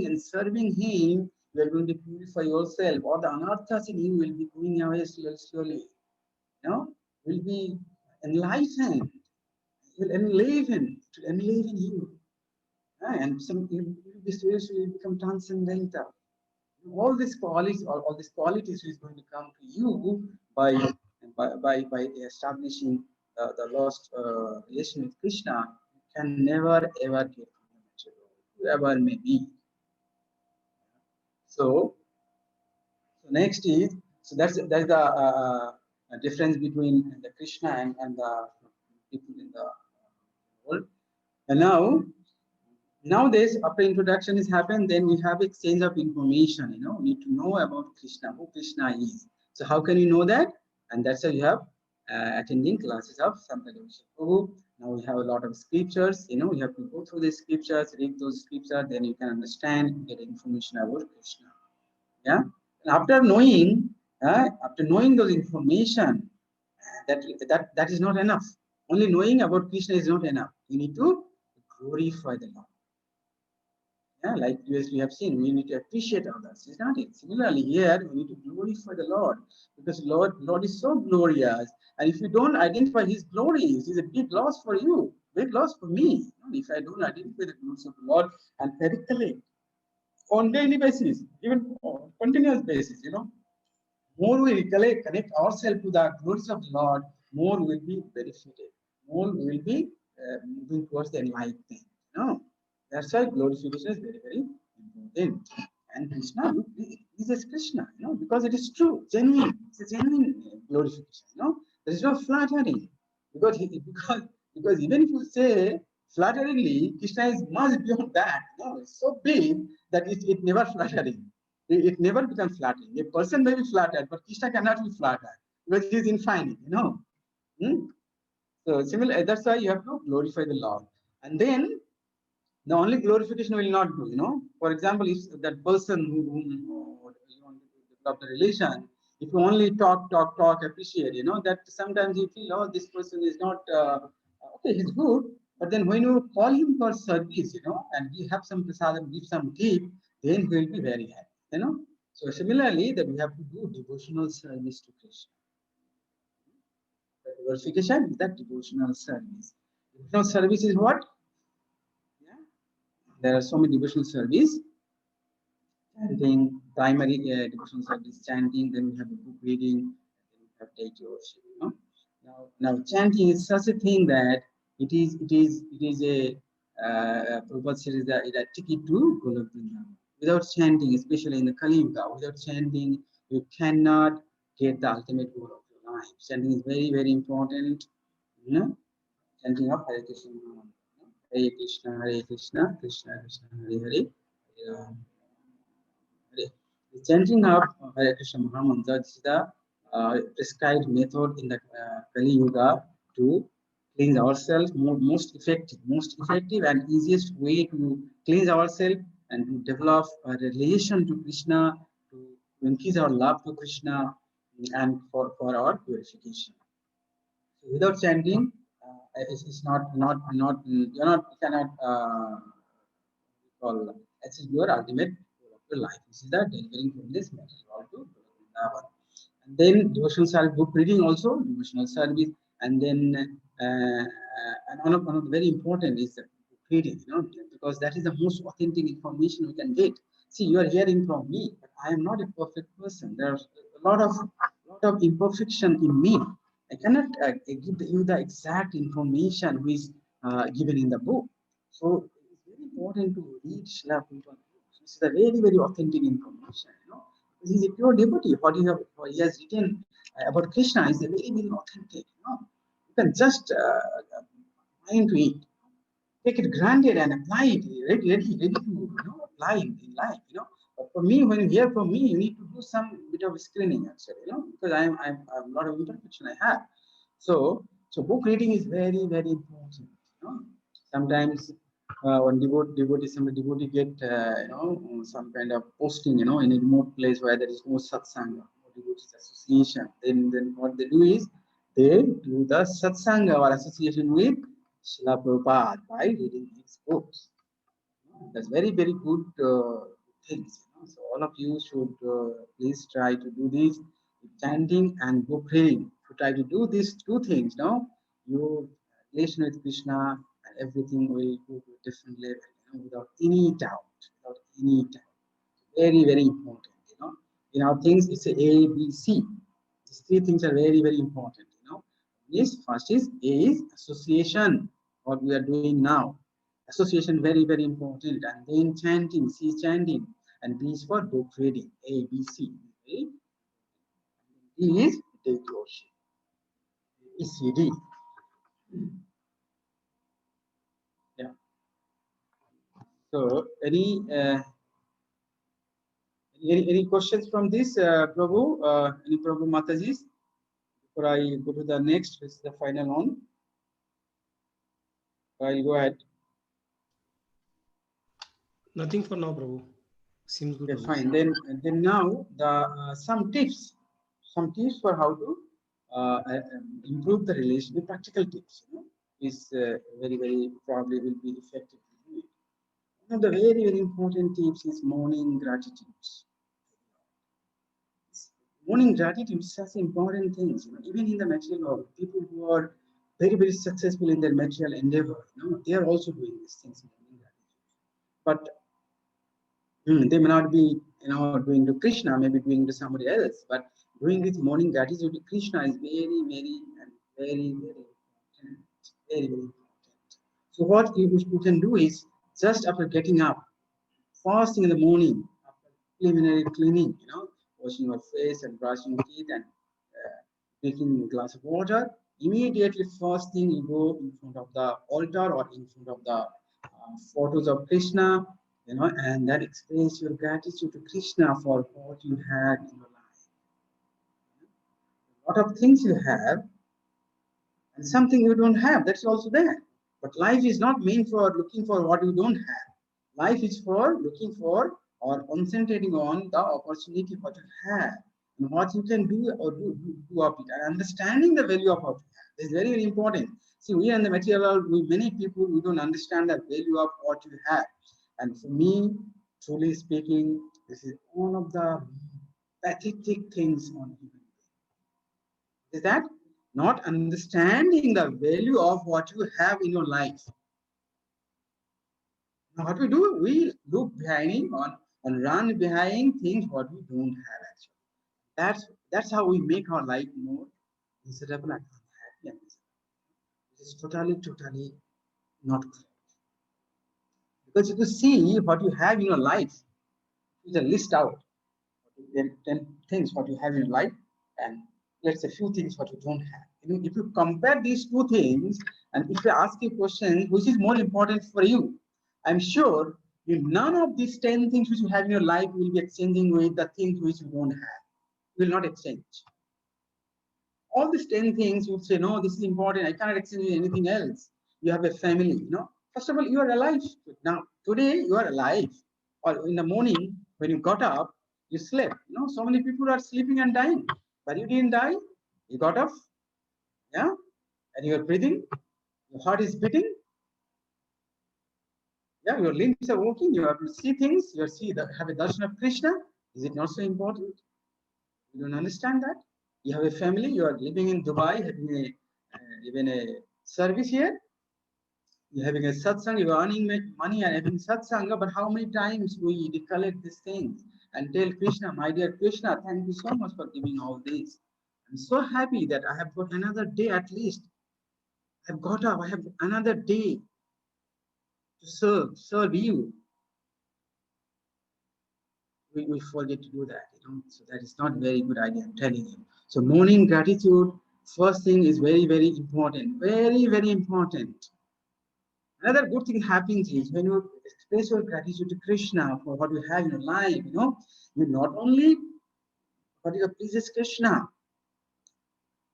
and serving Him. You are going to purify yourself. All the anarthas in you will be going away slowly, slowly. Will be enlightened. Will enliven you. And some you will be seriously become transcendental. All these qualities is going to come to you by establishing the lost relation with Krishna. You can never ever get from the material world, whoever may be. So next is, that's the difference between the Krishna and the people in the world. And nowadays, after introduction is happened, then we have exchange of information. We need to know about Krishna, who Krishna is. So how can you know that? And that's why you have attending classes of Sampradaya Prabhu. Now we have a lot of scriptures. We have to go through the scriptures, read those scriptures, then you can understand, get information about Krishna. Yeah. And after knowing those information, that is not enough. Only knowing about Krishna is not enough. You need to glorify the Lord. Yeah, like we have seen, we need to appreciate others, is not it? Similarly, here we need to glorify the Lord, because Lord is so glorious, and if you don't identify His glories, it's a big loss for you, big loss for me. If I don't identify the glories of the Lord and recollect on daily basis, even on continuous basis, more we recollect, connect ourselves to the glories of the Lord, more we will be benefited, more we will be moving towards the enlightenment. That's why glorification is very, very important. And Krishna is just Krishna, because it is true, genuine. It's a genuine glorification. There is no flattering, because because even if you say flatteringly, Krishna is much beyond that. It's so big that it never flattering. It never becomes flattering. A person may be flattered, but Krishna cannot be flattered because he is infinite. Hmm? So similar, that's why you have to glorify the Lord. And then the only glorification will not do. For example, if that person whom you want to develop the relation, if you only talk, appreciate, that sometimes you feel, oh, this person is not okay, he's good, but then when you call him for service, and we have some prasadam, give some gift, then he will be very happy. So similarly, that we have to do devotional service to Krishna. The glorification is that devotional service. Devotional service is what? Yeah. There are so many devotional service, chanting, primary devotional service, chanting, then we have the book reading, then we have deity worship. Now chanting is such a thing that it is a Prabhupada says that it a ticket to Golok Vrindavan. Without chanting, especially in the Kali Yuga, without chanting, you cannot get the ultimate goal of your life. Chanting is very, very important. Chanting of Hare Krishna, Hare Krishna, Hare Krishna, Krishna Krishna, Hare Hare, Hare Rama. The chanting of Hare Krishna Mahamantra is the prescribed method in the Kali Yuga to cleanse ourselves. Most effective and easiest way to cleanse ourselves and to develop a relation to Krishna, to increase our love to Krishna, and for our purification. So without chanting, it's not you cannot call achieve your ultimate goal of your life. This is the delivering from this material world to Vrindavan. And then devotional service, book reading also, devotional service, and then and one of the very important is the book reading, because that is the most authentic information we can get. See, you are hearing from me, but I am not a perfect person. There's a lot of imperfection in me. I cannot give you the exact information which is given in the book. So it's very important to read Srila Prabhupada books. This is a very, very authentic information, He is a pure devotee. What he has written about Krishna is a very, very authentic, You can just mind to it, take it granted and apply it, ready to, apply in life, But for me, when you hear from me, you need to do some bit of screening actually, because I'm a lot of imperfection I have. So book reading is very, very important, Sometimes one devotee get, some kind of posting, in a remote place where there is no satsanga, no devotees association. Then what they do is they do the satsanga or association with Srila Prabhupada by reading his books. That's very, very good things. So all of you should please try to do this chanting and book reading. If you try to do these two things, your relation with Krishna and everything will go to a different level, without any doubt. Without any doubt. Very, very important, In our things, it's a B, C. These three things are very, very important, Yes, first is A is association, what we are doing now. Association, very, very important. And then chanting, C is chanting, and B is for book reading, A, B, C. Okay? D is deity worship, ECD. Yeah. So, any questions from this, Prabhu? Any Prabhu Matajis? Before I go to the next, this is the final one. I'll go ahead. Nothing for now, Prabhu. Seems good. Okay, fine. Then now the some tips for how to improve the relationship. Practical tips, is very, very probably will be effective. One of the very, very important tips is morning gratitude. Morning gratitude is such important things. Even in the material world, people who are very, very successful in their material endeavor, they are also doing these things. Morning gratitude. But they may not be, doing to Krishna, maybe doing to somebody else, but doing this morning gratitude to Krishna is very, very, very, very important. Very, very important. So what you can do is, just after getting up, first thing in the morning, after preliminary cleaning, washing your face and brushing teeth and taking a glass of water, immediately first thing you go in front of the altar or in front of the photos of Krishna, and then express your gratitude to Krishna for what you had in your life. A lot of things you have, and something you don't have, that's also there. But life is not meant for looking for what you don't have. Life is for looking for or concentrating on the opportunity what you have and what you can do or do of it, and understanding the value of what you have. This is very, very important. See, we in the material world, many people, we don't understand the value of what you have. And for me, truly speaking, this is one of the pathetic things on human being. Is that not understanding the value of what you have in your life. Now, what we do, we look behind and run behind things what we don't have actually. That's how we make our life more miserable and unhappy and miserable. It is totally not correct. Because if you see what you have in your life, you can list out 10 things what you have in your life, and let's say few things what you don't have. If you compare these two things, and if I ask you a question, which is more important for you, I'm sure none of these 10 things which you have in your life will be exchanging with the things which you don't have. You will not exchange. All these 10 things, you would say, no, this is important. I cannot exchange with anything else. You have a family, First of all, you are alive. Now, today you are alive. Or in the morning, when you got up, you slept. So many people are sleeping and dying. But you didn't die. You got up. Yeah. And you are breathing. Your heart is beating. Yeah, your limbs are working. You have to see things. You have a darshan of Krishna. Is it not so important? You don't understand that? You have a family, you are living in Dubai, having even a service here. You're having a satsang, you're earning money and having satsanga, but how many times we recollect these things and tell Krishna, my dear Krishna, thank you so much for giving all this. I'm so happy that I have got another day at least. I've got up, I have another day to serve you. We forget to do that, so that is not very good idea, I'm telling you. So morning gratitude, first thing is very, very important, very, very important. Another good thing happens is when you express your gratitude to Krishna for what you have in your life, you not only what you pleases Krishna,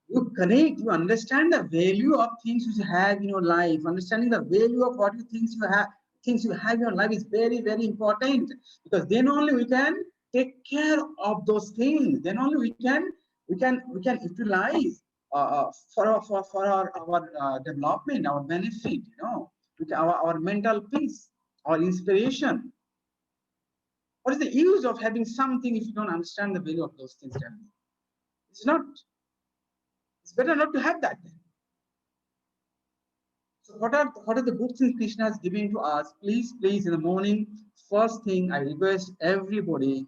you connect, you understand the value of things you have in your life. Understanding the value of what you things you have in your life is very, very important, because then only we can take care of those things. Then only we can utilize for our development, our benefit, with our mental peace, our inspiration. What is the use of having something if you don't understand the value of those things? It's not. It's better not to have that. So what are the good things Krishna is giving to us? Please, in the morning, first thing I request everybody,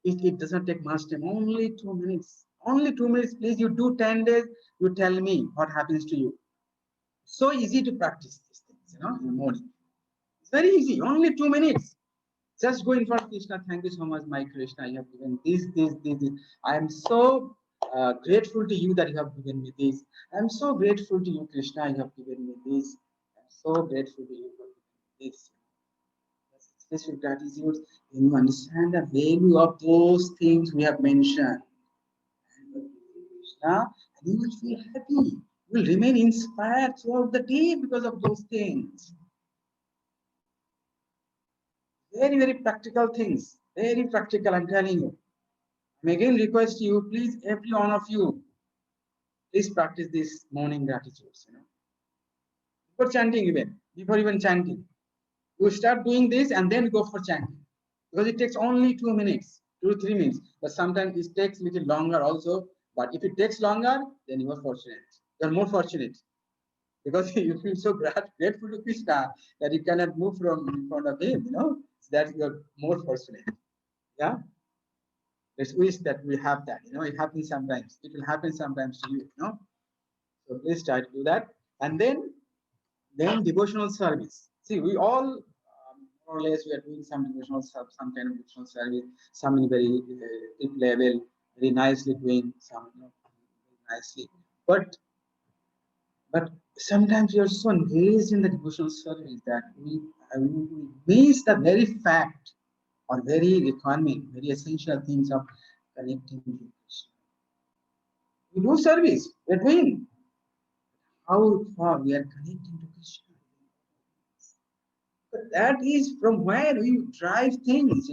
it doesn't take much time, only 2 minutes. Only 2 minutes, please. You do 10 days, you tell me what happens to you. So easy to practice these things, in the morning. It's very easy, only 2 minutes. Just go in front of Krishna. Thank you so much, my Krishna. You have given this. I am so grateful to you that you have given me this. I am so grateful to you, Krishna. You have given me this. I am so grateful to you for giving me this. Express your gratitude when you understand the value of those things we have mentioned. And Krishna, and you will feel happy. You will remain inspired throughout the day because of those things. Very, very practical things. Very practical, I'm telling you. I again request you, please, every one of you, please practice this morning gratitudes. Before chanting, before even chanting, you start doing this and then go for chanting, because it takes only 2 minutes, 2 to 3 minutes. But sometimes it takes a little longer also. But if it takes longer, then you are fortunate. You are more fortunate, because you feel so grateful to Krishna that you cannot move from in front of him. So that you are more fortunate. Yeah. Let's wish that we have that. It happens sometimes. It will happen sometimes to you. So please try to do that. And then devotional service. See, we all more or less we are doing some devotional service, some kind of devotional service. Some in very deep level, very nicely doing some, very nicely. But sometimes we are so engaged in the devotional service that we miss the very fact or very requirement, very essential things of connecting to Krishna. We do service, we're doing. How far we are connecting to Krishna? But that is from where we drive things,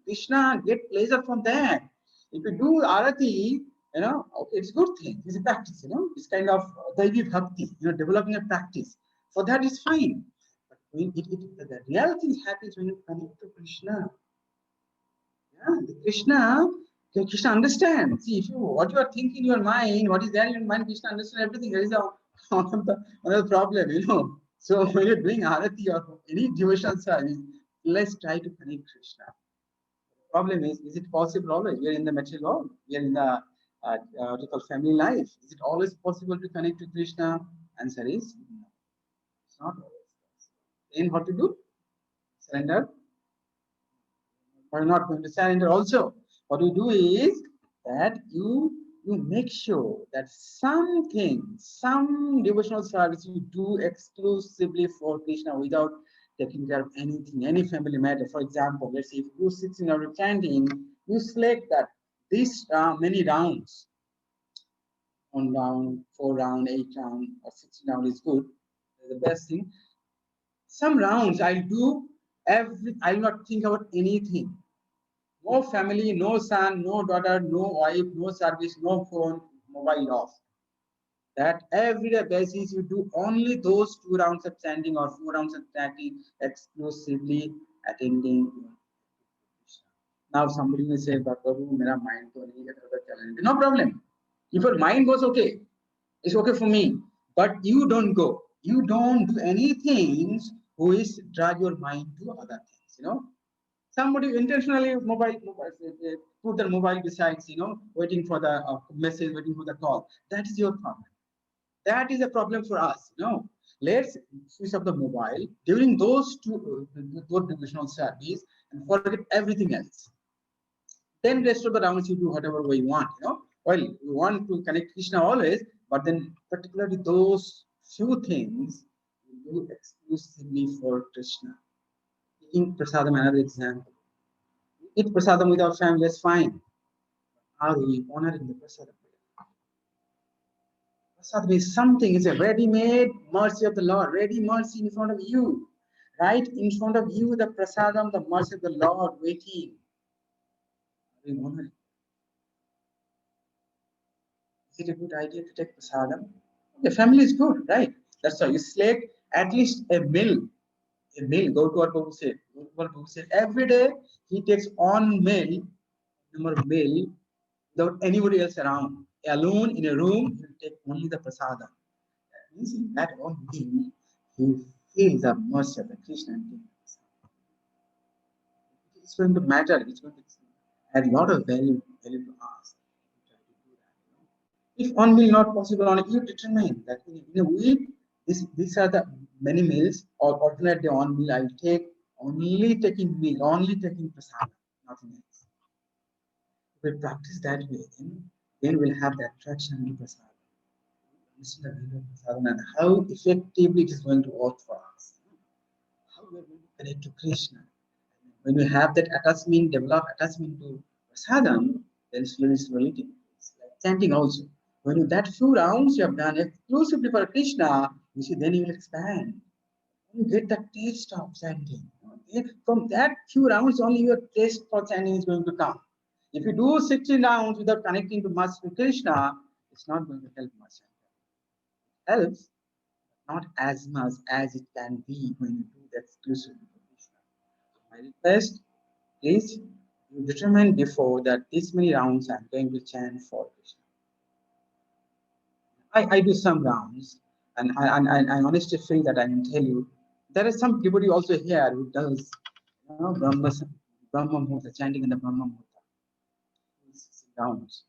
Krishna get pleasure from that. If you do arati, okay, it's a good thing. It's a practice, it's kind of Daivi Bhakti, developing a practice. So that is fine. But when the real thing happens when you connect to Krishna. Yeah, Krishna understands. See, if what you are thinking in your mind, what is there in your mind, Krishna understands everything. There is another problem. So when you're doing arati or any devotional service, let's try to connect Krishna. The problem is it possible always? We are in the material world. We are in the what you call family life. Is it always possible to connect to Krishna? Answer is no. It's not always. Then what to do? Surrender. We're not going to surrender also. What you do is that you make sure that some devotional service you do exclusively for Krishna without taking care of anything, any family matter. For example, let's say if you do 16 hour chanting, you select that these many rounds, 1 round, 4 round, 8 round, or 16 round is good. The best thing. Some rounds I'll do I'll not think about anything. No family, no son, no daughter, no wife, no service, no phone, mobile off. That everyday basis you do only those 2 rounds of chanting or 4 rounds of chanting, exclusively attending. Now somebody may say, but Prabhu, mera mind to nahi hai, no problem. If your mind goes, okay, it's okay for me, but you don't go. You don't do anything who is drag your mind to other things, Somebody intentionally put their mobile besides, waiting for the message, waiting for the call. That is your problem. That is a problem for us, Let's switch off the mobile during those those devotional service and forget everything else. Then rest of the rounds you do whatever way you want, Well, you want to connect Krishna always, but then particularly those few things you do exclusively for Krishna. Eating prasadam, another example. Eat prasadam with our family, that's fine. Are we honoring the prasadam? Prasadam is something, it's a ready-made mercy of the Lord, ready mercy in front of you. Right in front of you, the prasadam, the mercy of the Lord waiting. Are we honoring? Is it a good idea to take prasadam? The family is good, right? That's why you select at least a meal. A meal. Go to our Prabhu said. Go to our Prabhu said. Every day he takes one meal, number of meal, without anybody else around. Alone in a room, he will take only the prasadam. That means in that one meal, he feels the mercy of the Krishna. It's going to matter. It's going to add a lot of value to us. If one meal not possible on it, you determine that in a week, these are the many meals, or alternate day one meal I'll take, only taking meal, only taking prasadam, nothing else. If we practice that way, then we'll have that attraction to prasadam. Understand the value of prasadam and how effectively it is going to work for us. How we are going to connect to Krishna. When we have that attachment, develop attachment to prasadam, then slowly, slowly, it's like chanting also. When you that few rounds you have done exclusively for Krishna, you see, then you will expand. You get the taste of chanting. From that few rounds, only your taste for chanting is going to come. If you do 60 rounds without connecting to much to Krishna, it's not going to help much. It helps, not as much as it can be when you do that exclusively for Krishna. My request, please, you determine before that this many rounds I'm going to chant for Krishna. I do some rounds, and I honestly feel that I can tell you, there is some devotee also here who does, Brahma Muhurta, chanting in the Brahma Muhurta, rounds.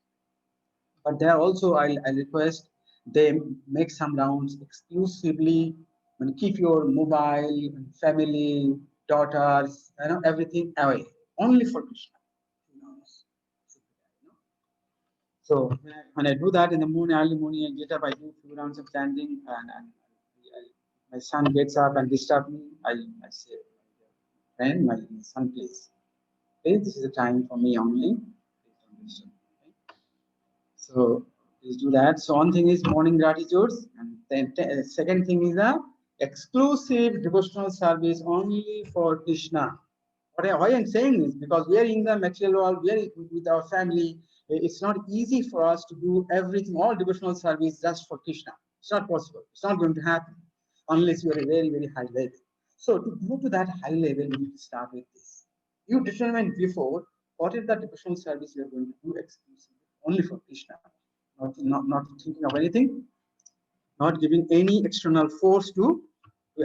But there also, I request they make some rounds exclusively, and keep your mobile, family, daughters, everything away, only for Krishna. So when I do that in the morning, early morning, I get up, I do a few rounds of chanting, and my son gets up and disturb me. I say, friend, my son, please, this is the time for me only. Please don't disturb me. Okay? So please do that. So one thing is morning gratitudes, and then second thing is the exclusive devotional service only for Krishna. Why I'm saying is because we are in the material world, we are with our family. It's not easy for us to do everything, all devotional service just for Krishna. It's not possible. It's not going to happen unless you are a very, very high level. So to go to that high level, you need to start with this. You determine before what is the devotional service you are going to do exclusively only for Krishna, not thinking of anything, not giving any external force to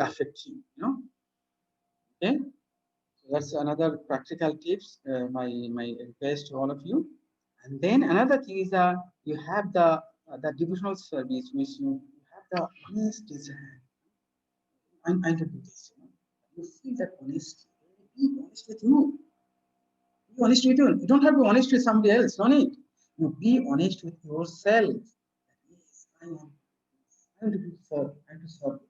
affect you. Okay. That's another practical tips, my request to all of you. And then another thing is that you have the devotional service, which you have the honest desire. I'm to do this. You feel that honesty. Be honest with you. Be honest with you. You don't have to be honest with somebody else. Don't it? You be honest with yourself. Yes, I'm to be served. I'm to serve.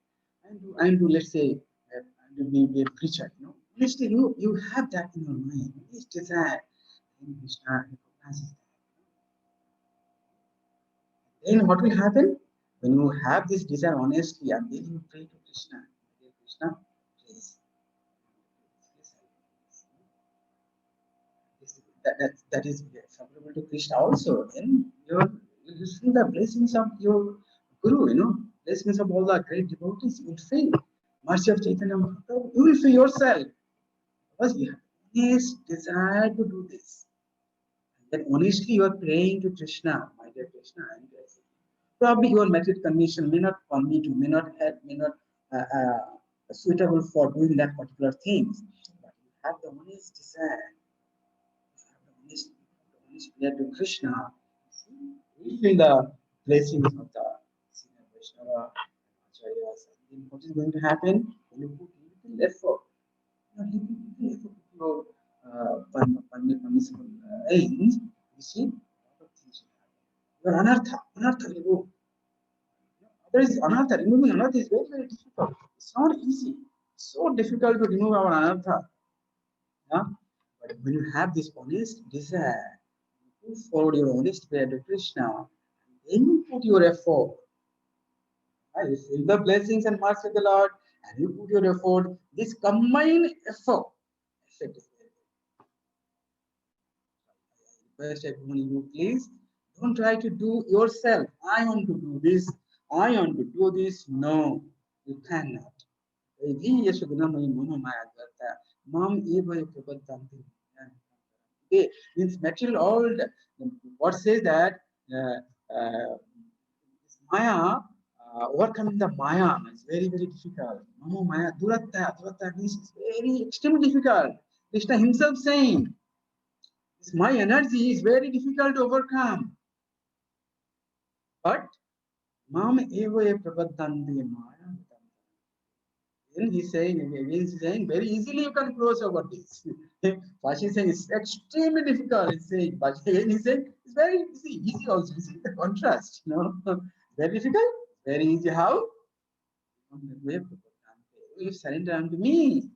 I'm to let's say I'm to be a preacher. Honestly, you have that in your mind. This desire, then Krishna recognizes that. Then what will happen? When you have this desire honestly, and then you pray to Krishna, dear Krishna, please. That is favorable to Krishna also. Then you feel the blessings of your Guru, blessings of all the great devotees. You will feel mercy of Chaitanya Mahaprabhu. You will feel yourself. Because you have this desire to do this. That honestly you are praying to Krishna, my dear dear Krishna, I'm blessing you. Probably your material condition may not permit you, may not suitable for doing that particular things, but you have the honest desire, you have the honest prayer to Krishna. You feel the blessings of the senior Vaishnava acharyas. And then what is going to happen when you put little effort? Your permissible aims, you see, lot of things will happen. Your anartha remove. There is anartha. Removing anartha is very, very difficult. It's not easy. It's so difficult to remove our anartha. Yeah? But when you have this honest desire, you follow your honest prayer to Krishna, then you put your effort. You feel the blessings and mercy of the Lord, and you put your effort. This combined effort is very request everyone, you please don't try to do yourself. I want to do this. I want to do this. No, you cannot. Mom, means material all what says that Maya, overcoming the Maya is very, very difficult. Mama Maya, Duratta means it's very extremely difficult. Krishna himself saying, my energy is very difficult to overcome. But Mama Eva Prabhadanti Maya. Then he's saying very easily you can cross over this. First he's saying it's extremely difficult. He's saying, but again he's saying it's very easy also. You see the contrast, very difficult, very easy. How? You surrender unto me.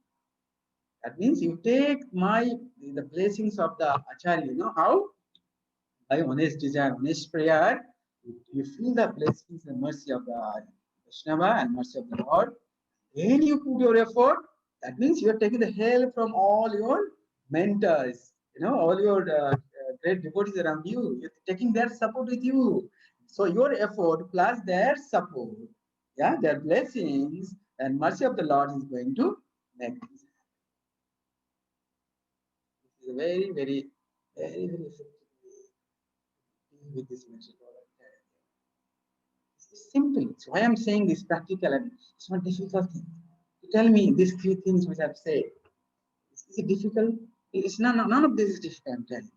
That means you take the blessings of the Acharya. You know how? By honest desire, honest prayer, you feel the blessings and mercy of the Vaishnava and mercy of the Lord. Then you put your effort. That means you are taking the help from all your mentors, all your great devotees around you. You're taking their support with you. So your effort plus their support, their blessings and mercy of the Lord is going to make this happen. This is a very, very, very, very effective way with this message. It's simple. So why I'm saying this practical and it's not difficult thing. Tell me these three things which I've said. Is it difficult? It's none of this is difficult, I'm telling you.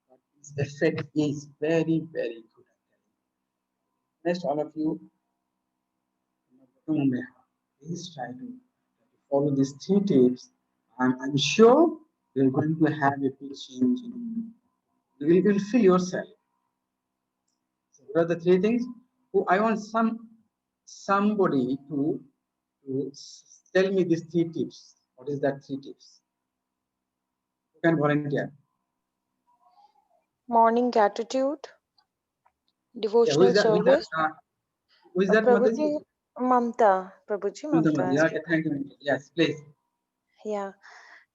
But its effect is very, very good. Rest all of you, please try to follow these three tips. I'm sure you're going to have a big change in you. You will feel yourself. So what are the three things? I want somebody to tell me these three tips. What is that three tips? You can volunteer. Morning gratitude, devotional service. Who is that? Prabhuji, Mamta. Prabhuji, Mamta. Yeah, thank you. Yes, please. Yeah.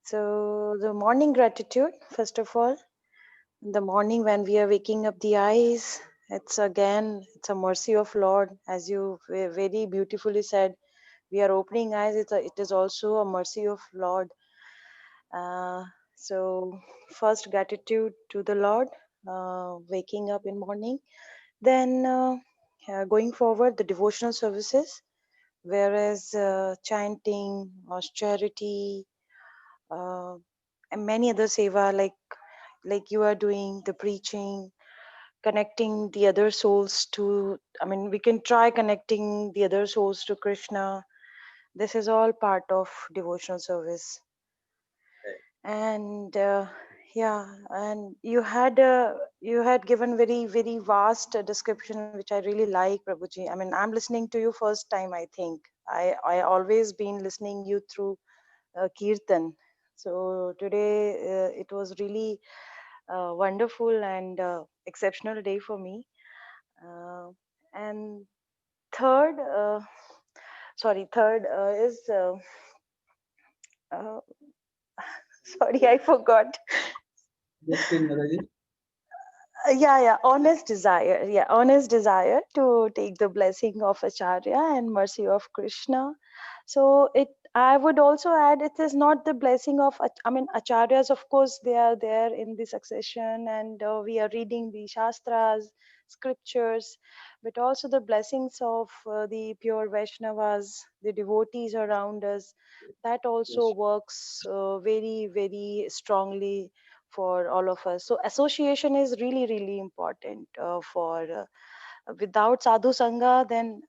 So the morning gratitude, first of all, the morning when we are waking up the eyes, it's a mercy of Lord, as you very beautifully said. We are opening eyes. It is also a mercy of Lord. So first gratitude to the Lord, waking up in morning. Then going forward, the devotional services, whereas chanting, austerity, and many other seva like you are doing, the preaching, connecting the other souls to, we can try connecting the other souls to Krishna. This is all part of devotional service. And and you had given very, very vast description, which I really like, Prabhuji. I'm listening to you first time. I think I always been listening you through Kirtan. So today it was really wonderful and exceptional day for me. And third is sorry, I forgot. Honest desire to take the blessing of Acharya and mercy of Krishna. So I would also add it is not the blessing of, I mean, acharyas, of course, they are there in the succession and we are reading the Shastras, scriptures, but also the blessings of the pure Vaishnavas, the devotees around us. That also Yes. works very, very strongly for all of us. So association is really, really important for without sadhu sangha, then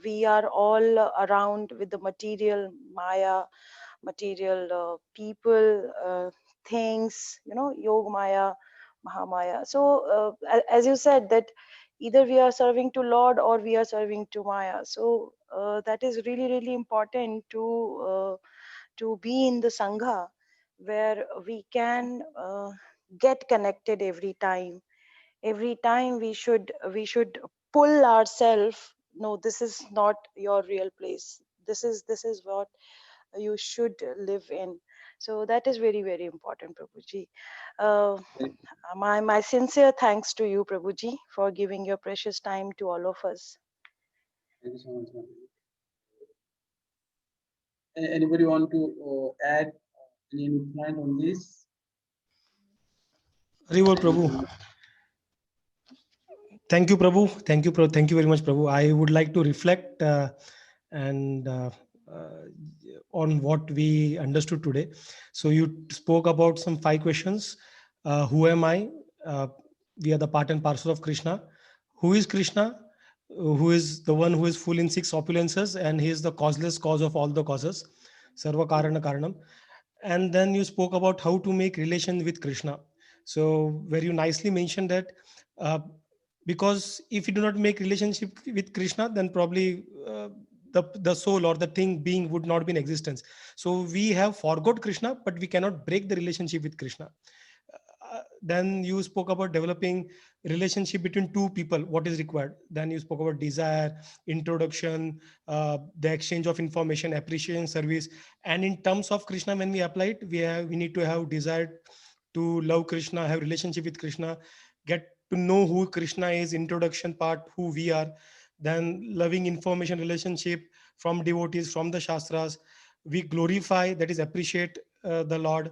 we are all around with the material maya, material people, things, yog maya, mahamaya. So as you said that either we are serving to lord or we are serving to maya. So that is really, really important to be in the sangha where we can get connected every time. Every time we should pull ourselves, no, this is not your real place, this is what you should live in. So that is very, very important, Prabhuji. uh, Thank my sincere thanks to you, Prabhuji, for giving your precious time to all of us. thank you so much, ma'am. Anybody want to add any point on this? Haribol, Prabhu. Thank you, Prabhu. Thank you, Prabhu. Thank you very much, Prabhu. I would like to reflect and uh, on what we understood today. So you spoke about some 5 questions. Who am I? Uh, we are the part and parcel of Krishna. Who is Krishna? Who is the one who is full in 6 opulences, and he is the causeless cause of all the causes. Sarva Karana Karanam. And then you spoke about how to make relation with Krishna. So where you nicely mentioned that uh, because if you do not make relationship with Krishna, then probably the soul or the thing being would not be in existence. So we have forgot Krishna, but we cannot break the relationship with Krishna. Then you spoke about developing relationship between two people, what is required. Then you spoke about desire, introduction, the exchange of information, appreciation, service. And in terms of Krishna, when we apply it, we need to have desire to love Krishna, have relationship with Krishna, get to know who Krishna is, introduction part, who we are. Then loving information, relationship from devotees, from the Shastras. We glorify, that is appreciate the Lord.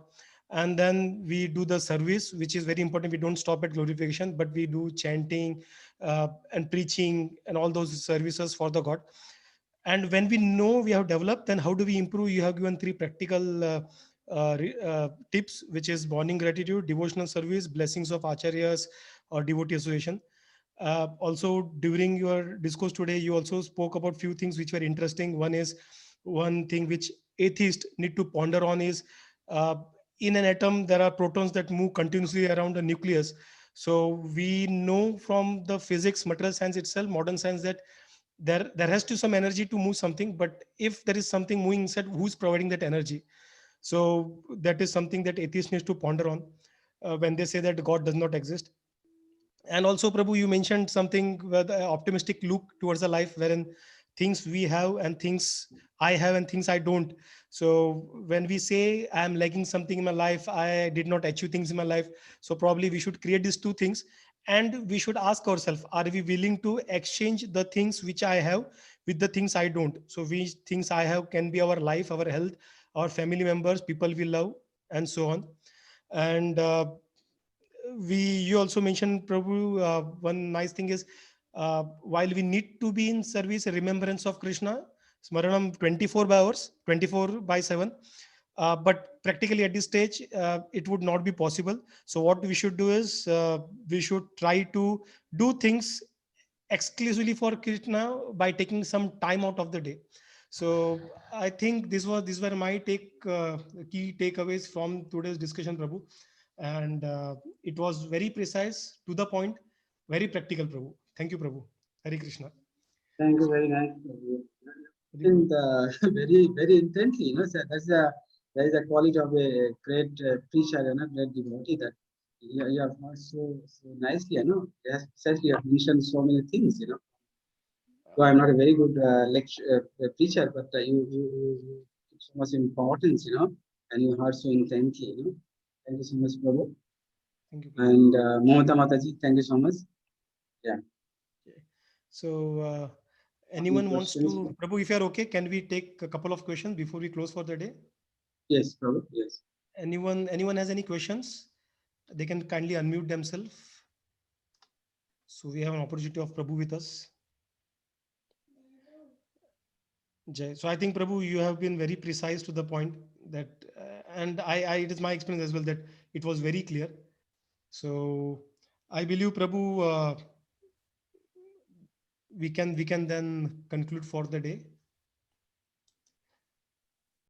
And then we do the service, which is very important. We don't stop at glorification, but we do chanting and preaching and all those services for the God. And when we know we have developed, then how do we improve? You have given 3 practical tips, which is morning gratitude, devotional service, blessings of acharyas or devotee association. Also during your discourse today, you also spoke about few things which were interesting. One thing which atheists need to ponder on is uh, in an atom there are protons that move continuously around the nucleus. So we know from the physics, material science itself, modern science, that there has to some energy to move something. But if there is something moving inside, who's providing that energy? So that is something that atheists need to ponder on when they say that God does not exist. And also, Prabhu, you mentioned something with the optimistic look towards the life, wherein things we have and things I have and things I don't. So when we say I am lacking something in my life, I did not achieve things in my life, so probably we should create these 2 things. And we should ask ourselves, are we willing to exchange the things which I have with the things I don't? So which things I have can be our life, our health, our family members, people we love, and so on. And you also mentioned, Prabhu, one nice thing is while we need to be in service, remembrance of Krishna, smaranam 24 by hours, 24 by 7. But practically at this stage, it would not be possible. So what we should do is we should try to do things exclusively for Krishna by taking some time out of the day. So I think these were my key takeaways from today's discussion, Prabhu. And it was very precise, to the point, very practical, Prabhu. Thank you, Prabhu. Hare Krishna. Thank you very much. Hare Bol. And very, very intently, so that is a quality of a great preacher, great devotee, that you have heard so nicely, Yes, certainly you have mentioned so many things, So I'm not a very good lecture preacher, but you give so much importance, and you heard so intently, Thank you so much, Prabhu. Thank you, Prabhu. And Momata Mataji, thank you so much. Yeah. Okay. So Anyone wants questions? to, Prabhu, if you are okay, can we take a couple of questions before we close for the day? Yes, Prabhu, yes. Anyone has any questions? They can kindly unmute themselves. So we have an opportunity of Prabhu with us. Jai. So I think Prabhu, you have been very precise to the point that, and it is my experience as well that it was very clear. So I believe Prabhu, we can then conclude for the day.